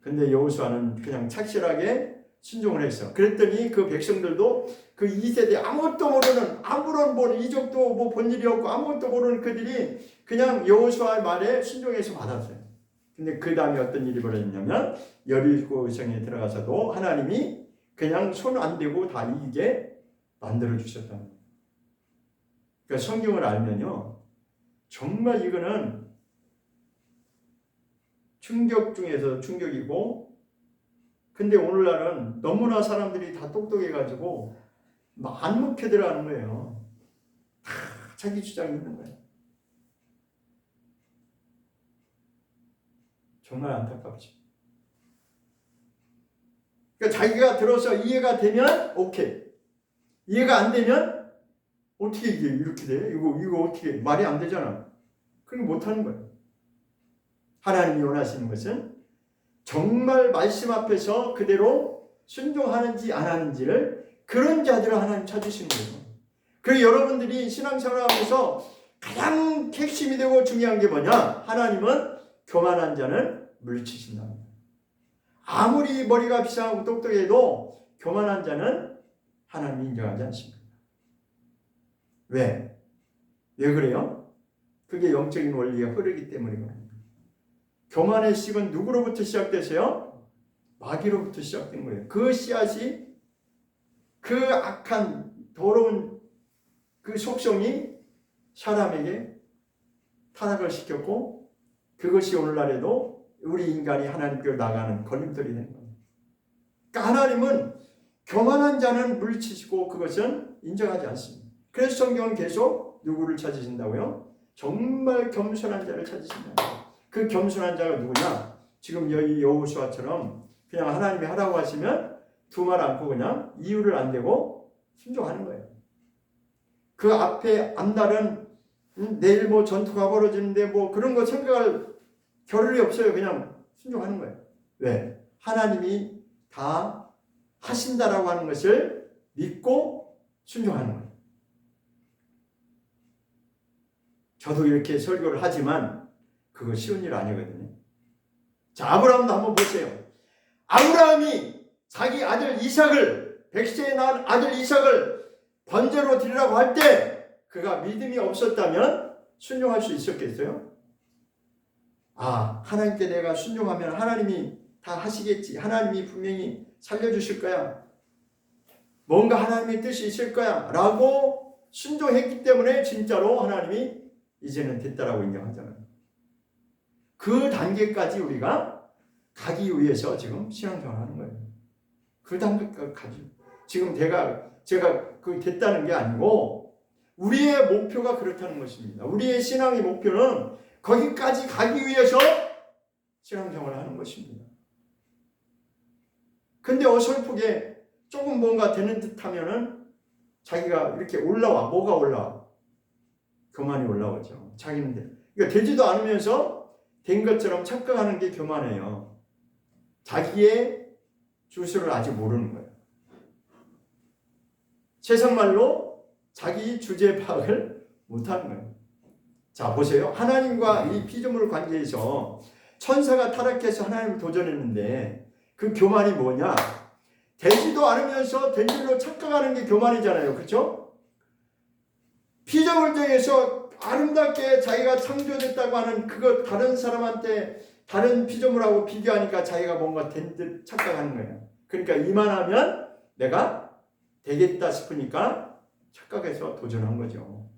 근데 여호수아는 그냥 착실하게 순종을 했어. 그랬더니 그 백성들도 그 2세대 아무것도 모르는 아무런 이적도 본 일이 없고 아무것도 모르는 그들이 그냥 여호수아의 말에 순종해서 받았어요. 근데 그 다음에 어떤 일이 벌어졌냐면 여리고성에 들어가서도 하나님이 그냥 손 안 대고 다 이기게 만들어 주셨다는 거예요. 그러니까 성경을 알면요, 정말 이거는 충격 중에서 충격이고, 근데 오늘날은 너무나 사람들이 다 똑똑해가지고 안 묵혀 들어가는 거예요. 다 자기 주장이 있는 거예요. 정말 안타깝죠. 그러니까 자기가 들어서 이해가 되면 오케이. 이해가 안 되면 어떻게 이게 이렇게 돼? 이거 어떻게 말이 안 되잖아. 그게 못하는 거예요. 하나님이 원하시는 것은 정말 말씀 앞에서 그대로 순종하는지 안 하는지를 그런 자들을 하나님 찾으시는 거예요. 그리고 여러분들이 신앙생활하면서 가장 핵심이 되고 중요한 게 뭐냐? 하나님은 교만한 자는 물리치신다. 아무리 머리가 비상하고 똑똑해도 교만한 자는 하나님이 인정하지 않습니다. 왜? 왜 그래요? 그게 영적인 원리가 흐르기 때문이거든요. 교만의 씨는 누구로부터 시작되세요? 마귀로부터 시작된 거예요. 그 씨앗이 그 악한 더러운 그 속성이 사람에게 타락을 시켰고 그것이 오늘날에도 우리 인간이 하나님께로 나가는 걸림돌이 되는 겁니다. 그러니까 하나님은 교만한 자는 물리치시고 그것은 인정하지 않습니다. 그래서 성경은 계속 누구를 찾으신다고요? 정말 겸손한 자를 찾으신다. 그 겸손한 자가 누구냐? 지금 여기 여호수아처럼 그냥 하나님이 하라고 하시면 두 말 않고 그냥 이유를 안 대고 순종하는 거예요. 그 앞에 앞날은 내일 뭐 전투가 벌어지는데 뭐 그런 거 생각할 겨를이 없어요. 그냥 순종하는 거예요. 왜? 하나님이 다 하신다라고 하는 것을 믿고 순종하는 거예요. 저도 이렇게 설교를 하지만 그거 쉬운 일 아니거든요. 자, 아브라함도 한번 보세요. 아브라함이 자기 아들 이삭을 100세에 낳은 아들 이삭을 번제로 드리라고 할 때 그가 믿음이 없었다면 순종할 수 있었겠어요? 아, 하나님께 내가 순종하면 하나님이 다 하시겠지. 하나님이 분명히 살려주실 거야. 뭔가 하나님의 뜻이 있을 거야. 라고 순종했기 때문에 진짜로 하나님이 이제는 됐다라고 인정하잖아요. 그 단계까지 우리가 가기 위해서 지금 신앙생활 하는 거예요. 그 단계까지 가지. 지금 제가 그 됐다는 게 아니고 우리의 목표가 그렇다는 것입니다. 우리의 신앙의 목표는 거기까지 가기 위해서 신앙생활을 하는 것입니다. 근데 어설프게 조금 뭔가 되는 듯 하면은 자기가 이렇게 올라와. 뭐가 올라와? 교만이 올라오죠. 자기는 그러니까 되지도 않으면서 된 것처럼 착각하는 게 교만해요. 자기의 주소를 아직 모르는 거예요. 세상말로 자기 주제 파악을 못하는 거예요. 자, 보세요. 하나님과 이 피조물 관계에서 천사가 타락해서 하나님을 도전했는데 그 교만이 뭐냐? 되지도 않으면서 된 줄로 착각하는 게 교만이잖아요. 그렇죠? 피조물 중에서 아름답게 자기가 창조됐다고 하는 그거 다른 사람한테 다른 피조물하고 비교하니까 자기가 뭔가 된 듯 착각하는 거예요. 그러니까 이만하면 내가 되겠다 싶으니까 착각해서 도전한 거죠.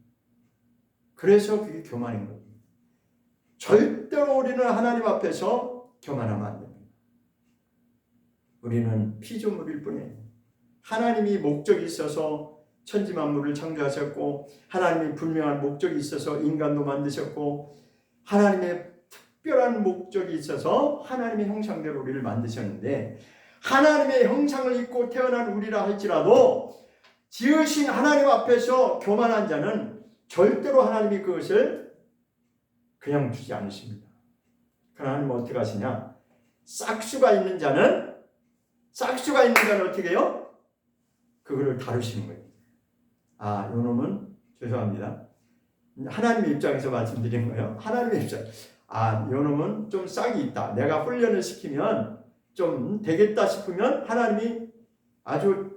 그래서 그게 교만인 거예요. 절대로 우리는 하나님 앞에서 교만하면 안 됩니다. 우리는 피조물일 뿐이에요. 하나님이 목적이 있어서 천지 만물을 창조하셨고 하나님이 분명한 목적이 있어서 인간도 만드셨고 하나님의 특별한 목적이 있어서 하나님의 형상대로 우리를 만드셨는데 하나님의 형상을 입고 태어난 우리라 할지라도 지으신 하나님 앞에서 교만한 자는 절대로 하나님이 그것을 그냥 주지 않으십니다. 하나님은 어떻게 하시냐? 싹수가 있는 자는 어떻게 해요? 그거를 다루시는 거예요. 아, 요 놈은 죄송합니다. 하나님의 입장에서 말씀드린 거예요. 하나님의 입장. 아, 요 놈은 좀 싹이 있다. 내가 훈련을 시키면 좀 되겠다 싶으면 하나님이 아주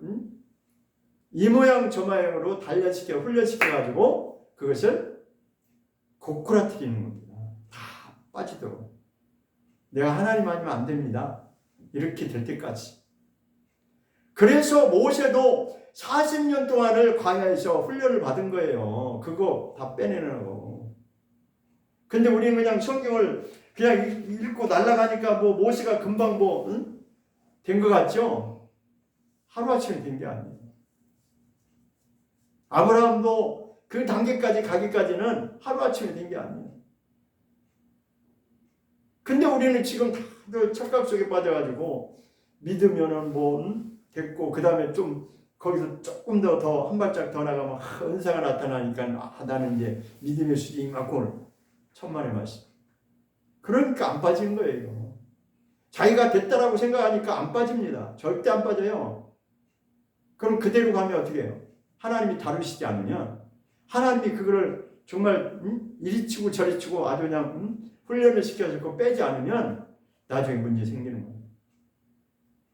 이 모양 저 모양으로 훈련시켜가지고 그것을 고꾸라뜨리는 겁니다. 다 빠지도록. 내가 하나님 아니면 안 됩니다. 이렇게 될 때까지. 그래서 모세도 40년 동안을 광야에서 훈련을 받은 거예요. 그거 다 빼내려고. 근데 우리는 그냥 성경을 그냥 읽고 날아가니까 뭐 모세가 금방 된 것 같죠? 하루아침에 된 게 아니에요. 아브라함도 그 단계까지 가기까지는 하루아침에 된 게 아니에요. 근데 우리는 지금 다들 착각 속에 빠져가지고 믿으면은 됐고 그 다음에 좀 거기서 조금 더 한 발짝 더 나가면 은사가 나타나니까 나는 이제 믿음의 수준이 맞고 천만의 말씀. 그러니까 안 빠지는 거예요. 자기가 됐다라고 생각하니까 안 빠집니다. 절대 안 빠져요. 그럼 그대로 가면 어떻게 해요? 하나님이 다루시지 않으면 하나님이 그거를 정말 이리 치고 저리 치고 아주 그냥 훈련을 시켜서 그거 빼지 않으면 나중에 문제 생기는 거예요.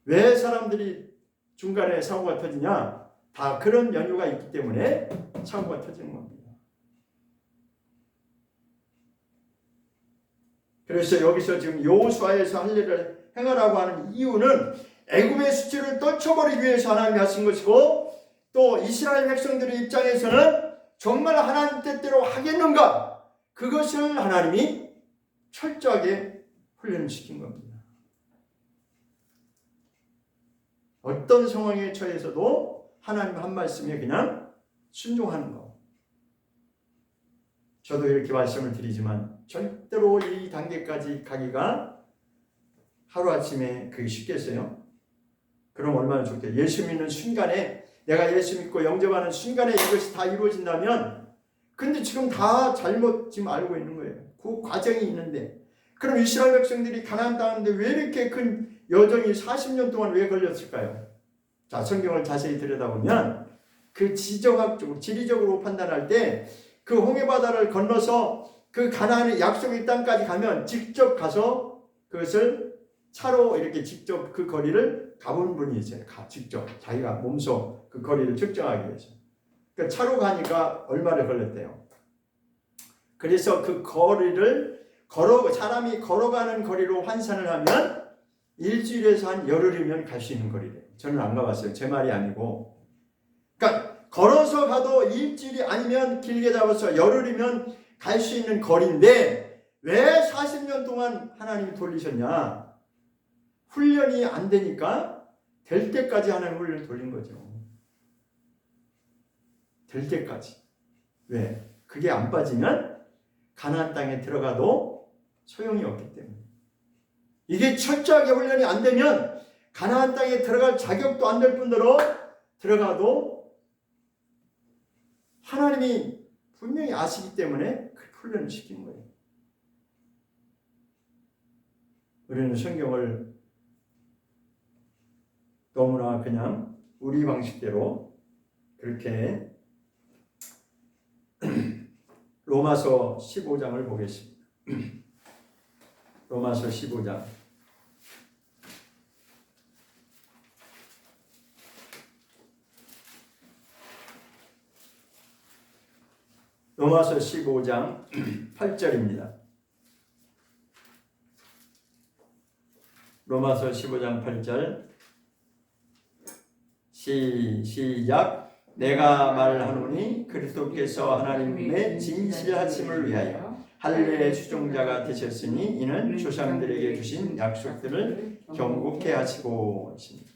왜 사람들이 중간에 사고가 터지냐? 다 그런 연유가 있기 때문에 사고가 터지는 겁니다. 그래서 여기서 지금 여호수아에서 할례를 행하라고 하는 이유는 애굽의 수치를 떨쳐버리기 위해서 하나님이 하신 것이고, 또 이스라엘 백성들의 입장에서는 정말 하나님 뜻대로 하겠는가, 그것을 하나님이 철저하게 훈련시킨 겁니다. 어떤 상황에 처해서도 하나님 한 말씀에 그냥 순종하는 거. 저도 이렇게 말씀을 드리지만 절대로 이 단계까지 가기가 하루아침에 그게 쉽겠어요? 그럼 얼마나 좋겠어요? 예수 믿는 순간에, 내가 예수 믿고 영접하는 순간에 이것이 다 이루어진다면, 근데 지금 다 잘못 지금 알고 있는 거예요. 그 과정이 있는데, 그럼 이스라엘 백성들이 가나안 땅인데 왜 이렇게 큰 여정이 40년 동안 왜 걸렸을까요? 자, 성경을 자세히 들여다보면 그 지정학적으로, 지리적으로 판단할 때 그 홍해바다를 건너서 그 가나안의 약속의 땅까지 가면 직접 가서 그것을 차로 이렇게 직접 그 거리를 가본 분이 있어요. 직접 자기가 몸소 그 거리를 측정하기 위해서. 그러니까 차로 가니까 얼마를 걸렸대요. 그래서 그 거리를 사람이 걸어가는 거리로 환산을 하면 일주일에서 한 열흘이면 갈 수 있는 거리래요. 저는 안 가봤어요. 제 말이 아니고. 그러니까 걸어서 가도 일주일이 아니면 길게 잡아서 열흘이면 갈 수 있는 거리인데 왜 40년 동안 하나님이 돌리셨냐? 훈련이 안 되니까 될 때까지 하나님 훈련을 돌린 거죠. 될 때까지. 왜? 그게 안 빠지면 가나안 땅에 들어가도 소용이 없기 때문에. 이게 철저하게 훈련이 안 되면 가나안 땅에 들어갈 자격도 안 될 뿐더러 들어가도 하나님이 분명히 아시기 때문에 그 훈련을 시킨 거예요. 우리는 성경을 너무나 그냥 우리 방식대로 그렇게 로마서 15장을 보겠습니다. 로마서 15장. 로마서 15장 8절입니다. 로마서 15장 8절 시작. 내가 말하노니 그리스도께서 하나님의 진실하심을 위하여 할례의 수종자가 되셨으니 이는 조상들에게 주신 약속들을 경고케 하시고 있습니다.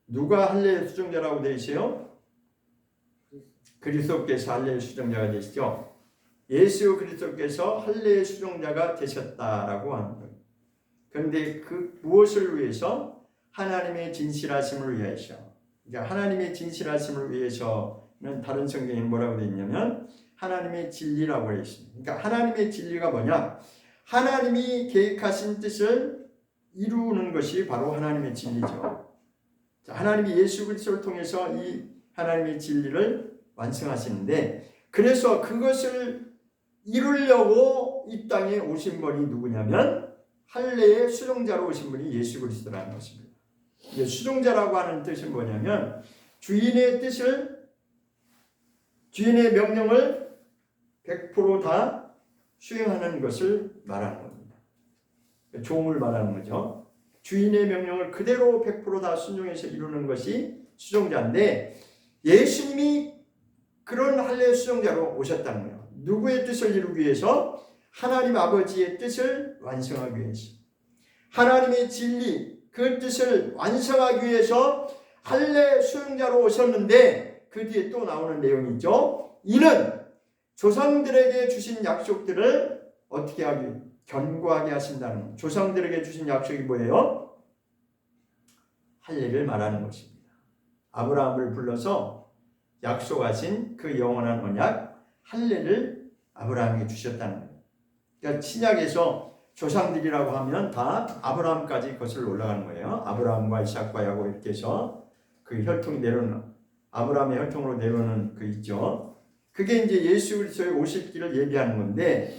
누가 할례의 수종자라고 되어 있어요? 그리스도께서 할례의 수종자가 되시죠. 예수 그리스도께서 할례의 수종자가 되셨다라고 하는 거예요. 그런데 그 무엇을 위해서? 하나님의 진실하심을 위해서. 그러니까 하나님의 진실하심을 위해서는 다른 성경에 뭐라고 되어 있냐면 하나님의 진리라고 되어 있습니다. 그러니까 하나님의 진리가 뭐냐? 하나님이 계획하신 뜻을 이루는 것이 바로 하나님의 진리죠. 하나님이 예수 그리스도를 통해서 이 하나님의 진리를 완성하시는데, 그래서 그것을 이루려고 이 땅에 오신 분이 누구냐면 할례의 수종자로 오신 분이 예수 그리스도라는 것입니다. 이제 수종자라고 하는 뜻은 뭐냐면 주인의 명령을 100% 다 수행하는 것을 말하는 겁니다. 종을 말하는 거죠. 주인의 명령을 그대로 100% 다 순종해서 이루는 것이 수종자인데, 예수님이 그런 할례의 수종자로 오셨다는 거예요. 누구의 뜻을 이루기 위해서? 하나님 아버지의 뜻을 완성하기 위해서. 하나님의 진리, 그 뜻을 완성하기 위해서 할례 수종자로 오셨는데, 그 뒤에 또 나오는 내용이 있죠. 이는 조상들에게 주신 약속들을 어떻게 하기 위해? 견고하게 하신다는 거예요. 조상들에게 주신 약속이 뭐예요? 할례를 말하는 것입니다. 아브라함을 불러서 약속하신 그 영원한 언약 할례를 아브라함에게 주셨다는 거예요. 그러니까 신약에서 조상들이라고 하면 다 아브라함까지 거슬러 올라가는 거예요. 아브라함과 이삭과 야곱 이렇게 해서 그 혈통이 내려오는, 아브라함의 혈통으로 내려오는 그 있죠. 그게 이제 예수 그리스도의 오실 길을 예비하는 건데,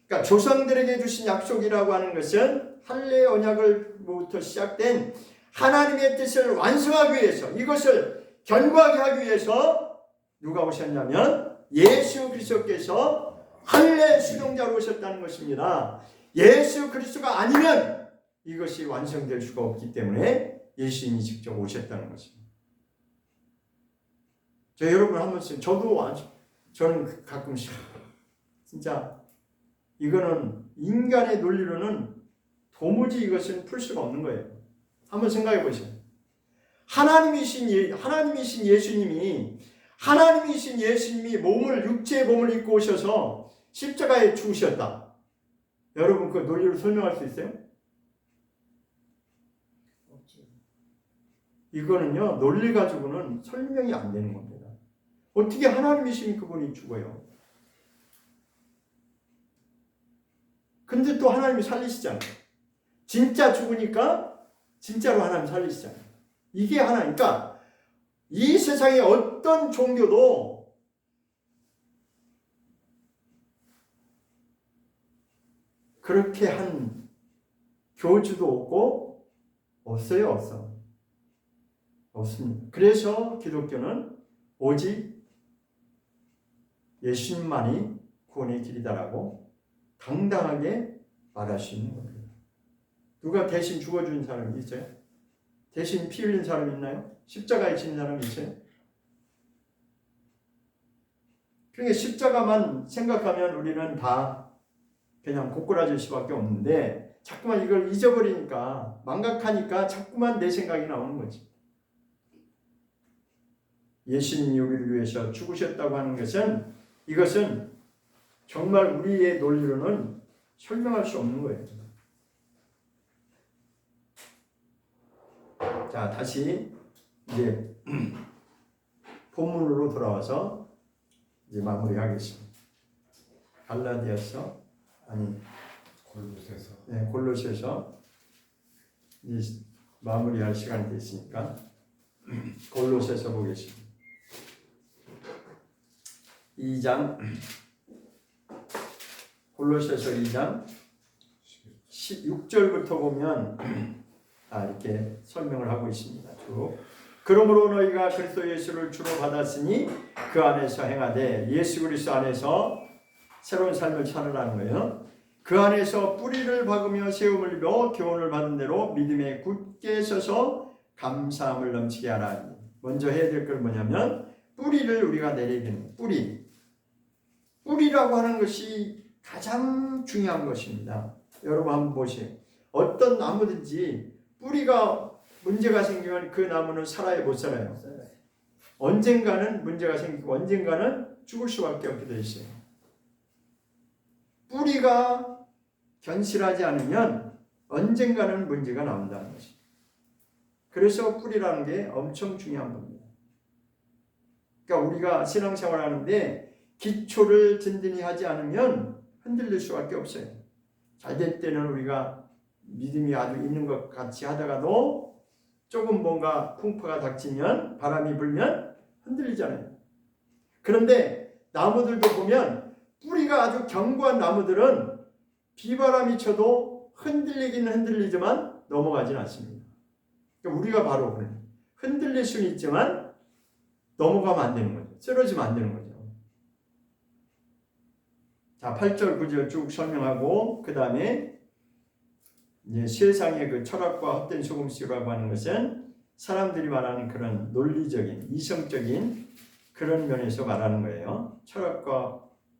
그러니까 조상들에게 주신 약속이라고 하는 것은 할례의 언약을부터 시작된 하나님의 뜻을 완성하기 위해서, 이것을 견고하게 하기 위해서 누가 오셨냐면 예수 그리스도께서 할례 수종자로 오셨다는 것입니다. 예수 그리스도가 아니면 이것이 완성될 수가 없기 때문에 예수님이 직접 오셨다는 것입니다. 여러분 한 번씩 저는 가끔씩 진짜 이거는 인간의 논리로는 도무지 이것은 풀 수가 없는 거예요. 한번 생각해 보세요. 하나님이신 예수님이 육체의 몸을 입고 오셔서 십자가에 죽으셨다. 여러분 그 논리로 설명할 수 있어요? 이거는요 논리 가지고는 설명이 안 되는 겁니다. 어떻게 하나님이신 그분이 죽어요? 근데 또 하나님이 살리시잖아요. 진짜 죽으니까 진짜로 하나님 살리시잖아요. 이게 하나니까 이 세상의 어떤 종교도 그렇게 한 교주도 없고 없어요. 없습니다. 그래서 기독교는 오직 예수님만이 구원의 길이다라고 당당하게 말할 수 있는 겁니다. 누가 대신 죽어준 사람이 있어요? 대신 피 흘린 사람이 있나요? 십자가에 지는 사람이 있어요? 그러니까 십자가만 생각하면 우리는 다 그냥 고꾸라질 수밖에 없는데 자꾸만 이걸 잊어버리니까 망각하니까 자꾸만 내 생각이 나오는 거지. 예수님이 우리를 위해서 죽으셨다고 하는 것은 이것은 정말 우리의 논리로는 설명할 수 없는 거예요. 자, 다시 이제 본문으로 돌아와서 이제 마무리하겠습니다. 갈라디아서 골로새서 이제 마무리할 시간이 됐으니까 골로새서 보겠습니다. 2장 골로새서 2장 16절부터 보면 이렇게 설명을 하고 있습니다. 쭉. 그러므로 너희가 그리스도 예수를 주로 받았으니 그 안에서 행하되 예수 그리스도 안에서 새로운 삶을 살으라는 거예요. 그 안에서 뿌리를 박으며 세움을 입어 교훈을 받은 대로 믿음에 굳게 서서 감사함을 넘치게 하라. 먼저 해야 될 건 뭐냐면 뿌리를 우리가 내려야 되는 거예요. 뿌리라고 하는 것이 가장 중요한 것입니다. 여러분 한번 보세요. 어떤 나무든지 뿌리가 문제가 생기면 그 나무는 살아요, 못 살아요? 언젠가는 문제가 생기고 언젠가는 죽을 수밖에 없게 되어 있어요. 뿌리가 견실하지 않으면 언젠가는 문제가 나온다는 것입니다. 그래서 뿌리라는 게 엄청 중요한 겁니다. 그러니까 우리가 신앙생활 하는데 기초를 든든히 하지 않으면 흔들릴 수밖에 없어요. 잘될 때는 우리가 믿음이 아주 있는 것 같이 하다가도 조금 뭔가 풍파가 닥치면 바람이 불면 흔들리잖아요. 그런데 나무들도 보면 뿌리가 아주 견고한 나무들은 비바람이 쳐도 흔들리기는 흔들리지만 넘어가진 않습니다. 그러니까 우리가 바로 흔들릴 수는 있지만 넘어가면 안 되는 거죠. 쓰러지면 안 되는 거죠. 자, 8절 9절 쭉 설명하고 그 다음에 이제 세상의 그 철학과 헛된 소금씨라고 하는 것은 사람들이 말하는 그런 논리적인 이성적인 그런 면에서 말하는 거예요.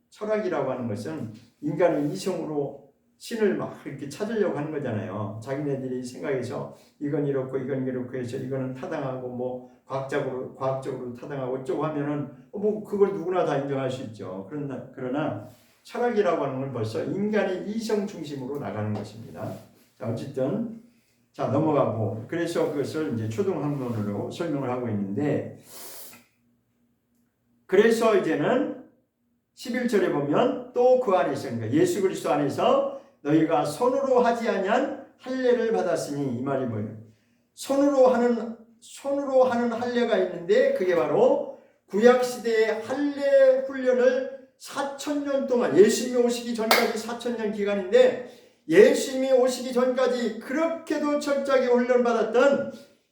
철학이라고 하는 것은 인간의 이성으로 신을 막 이렇게 찾으려고 하는 거잖아요. 자기네들이 생각해서 이건 이렇고 이건 이렇고 해서 이거는 타당하고 뭐 과학적으로 타당하고 어쩌고 하면은 뭐 그걸 누구나 다 인정할 수 있죠. 그러나 철학이라고 하는 건 벌써 인간의 이성 중심으로 나가는 것입니다. 자, 어쨌든 자 넘어가고 그래서 그것을 이제 초등학문으로 설명을 하고 있는데 그래서 이제는 11절에 보면 또 그 안에서 그러니까 예수 그리스도 안에서 너희가 손으로 하지 아니한 할례를 받았으니 이 말이 뭐예요? 손으로 하는 할례가 있는데 그게 바로 구약 시대의 할례 훈련을 4,000년 동안 예수님이 오시기 전까지 4,000년 기간인데 예수님이 오시기 전까지 그렇게도 철저하게 훈련받았던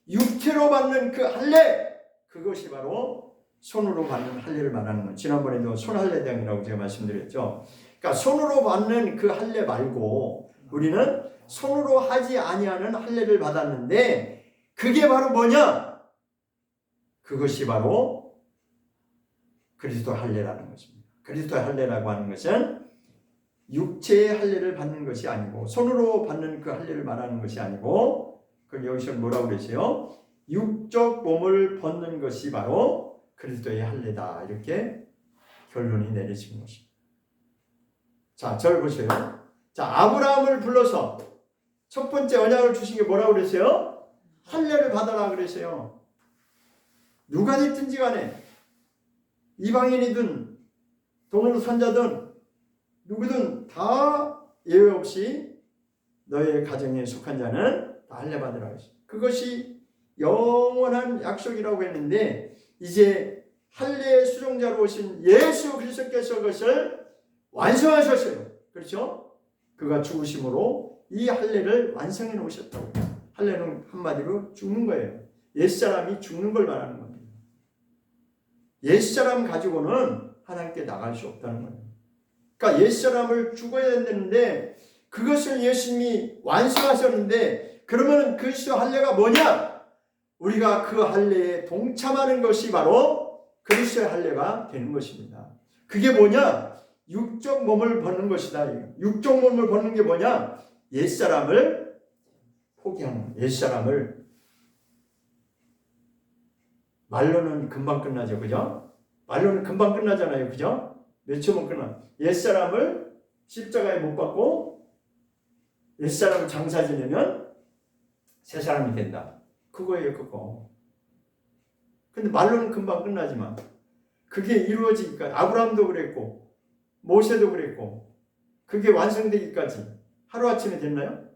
육체로 받는 그 할례 그것이 바로 손으로 받는 할례를 말하는 건 지난번에도 손할례당이라고 제가 말씀드렸죠. 그러니까 손으로 받는 그 할례 말고 우리는 손으로 하지 아니하는 할례를 받았는데 그게 바로 뭐냐? 그것이 바로 그리스도 할례라는 것입니다. 그리스도 할례라고 하는 것은 육체의 할례를 받는 것이 아니고 손으로 받는 그 할례를 말하는 것이 아니고 그걸 여기서 뭐라고 그랬어요? 육적 몸을 벗는 것이 바로 그리스도의 할례다. 이렇게 결론이 내려진 것입니다. 자, 저를 보세요. 자, 아브라함을 불러서 첫 번째 언약을 주신 게 뭐라고 그랬어요? 할례를 받아라 그랬어요. 누가 됐든지 간에 이방인이든 동물 선자든 누구든 다 예외 없이 너의 가정에 속한 자는 다 할례 받으라 했어요. 그것이 영원한 약속이라고 했는데 이제 할례의 수종자로 오신 예수 그리스도께서 그것을 완성하셨어요. 그렇죠? 그가 죽으심으로 이 할례를 완성해 놓으셨다고. 할례는 한마디로 죽는 거예요. 옛사람이 죽는 걸 말하는 겁니다. 옛사람 가지고는 하나님께 나갈 수 없다는 거예요. 그러니까 옛사람을 죽어야 되는데 그것을 예수님이 완성하셨는데 그러면 그리스도 할례가 뭐냐? 우리가 그 할례에 동참하는 것이 바로 그리스도의 할례가 되는 것입니다. 그게 뭐냐? 육적 몸을 벗는 것이다. 육적 몸을 벗는 게 뭐냐? 옛사람을 포기하는 거예요. 옛사람을 말로는 금방 끝나죠. 그죠? 말로는 금방 끝나잖아요. 그죠? 몇 초면 끝나. 옛사람을 십자가에 못 박고 옛사람을 장사 지내면 새 사람이 된다. 그거예요. 그거. 근데 말로는 금방 끝나지만 그게 이루어지기까지 아브라함도 그랬고 모세도 그랬고 그게 완성되기까지 하루아침에 됐나요?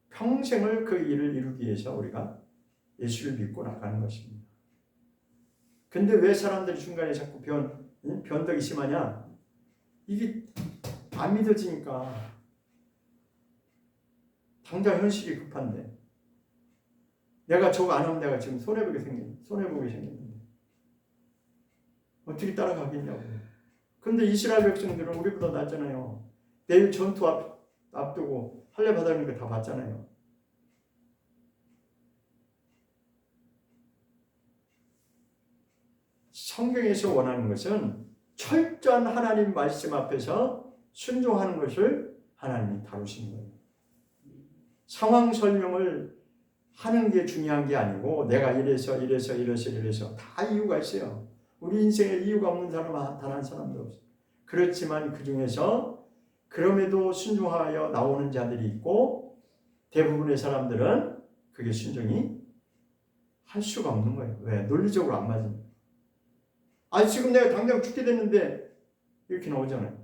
평생을 그 일을 이루기 위해서 우리가 예수를 믿고 나가는 것입니다. 근데 왜 사람들이 중간에 자꾸 변덕이 심하냐? 이게 안 믿어지니까 당장 현실이 급한데 내가 저거 안 하면 내가 지금 손해보게 생겼는데 어떻게 따라가겠냐고. 근데 이스라엘 백성들은 우리보다 낫잖아요. 내일 전투 앞두고 할례 받아는 거 다 봤잖아요. 성경에서 원하는 것은 철저한 하나님 말씀 앞에서 순종하는 것을 하나님이 다루시는 거예요. 상황 설명을 하는 게 중요한 게 아니고 내가 이래서 다 이유가 있어요. 우리 인생에 이유가 없는 사람은 단 한 사람도 없어요. 그렇지만 그 중에서 그럼에도 순종하여 나오는 자들이 있고 대부분의 사람들은 그게 순종이 할 수가 없는 거예요. 왜? 논리적으로 안 맞으니까. 지금 내가 당장 죽게 됐는데 이렇게 나오잖아요.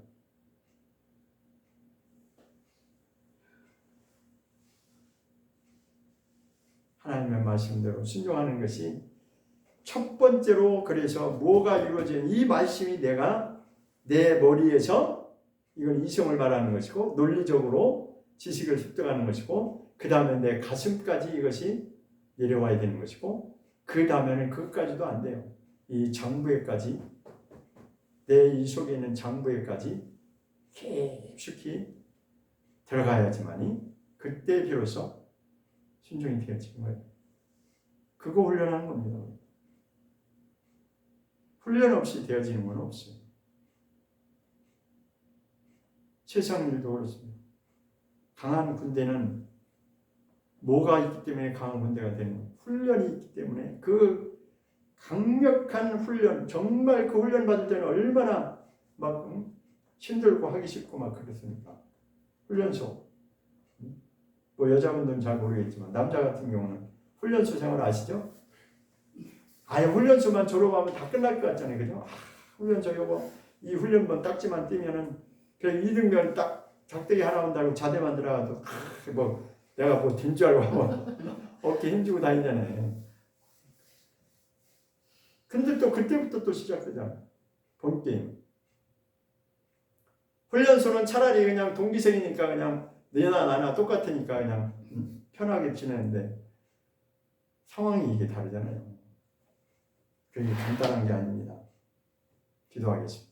하나님의 말씀대로 순종하는 것이 첫 번째로 그래서 뭐가 이루어지는 이 말씀이 내가 내 머리에서 이건 이성을 말하는 것이고 논리적으로 지식을 습득하는 것이고 그 다음에 내 가슴까지 이것이 내려와야 되는 것이고 그 다음에는 그것까지도 안 돼요. 이 장부에까지 내 이 속에 있는 장부에까지 깊숙이 들어가야지만이 그때 비로소 순종이 되어지는 거예요. 그거 훈련하는 겁니다. 훈련 없이 되어지는 건 없어요. 세상 일도 그렇습니다. 강한 군대는 뭐가 있기 때문에 강한 군대가 되는 거예요. 훈련이 있기 때문에 그 강력한 훈련, 정말 그 훈련 받을 때는 얼마나 막 힘들고 하기 싫고 막 그렇습니까? 훈련소. 뭐 여자분들은 잘 모르겠지만 남자 같은 경우는 훈련소 생활 아시죠? 아예 훈련소만 졸업하면 다 끝날 것 같잖아요. 그죠? 훈련소 요거 이 훈련본 딱지만 띄면은 그 2등병 딱 작대기 하나 온다고 자대만 들어가도 뭐 내가 뭐 된 줄 알고 어깨 힘주고 다니잖아요. 근데 또 그때부터 또 시작되잖아요. 본게임. 훈련소는 차라리 그냥 동기생이니까 그냥 너나 나나 똑같으니까 그냥 편하게 지내는데 상황이 이게 다르잖아요. 그게 간단한 게 아닙니다. 기도하겠습니다.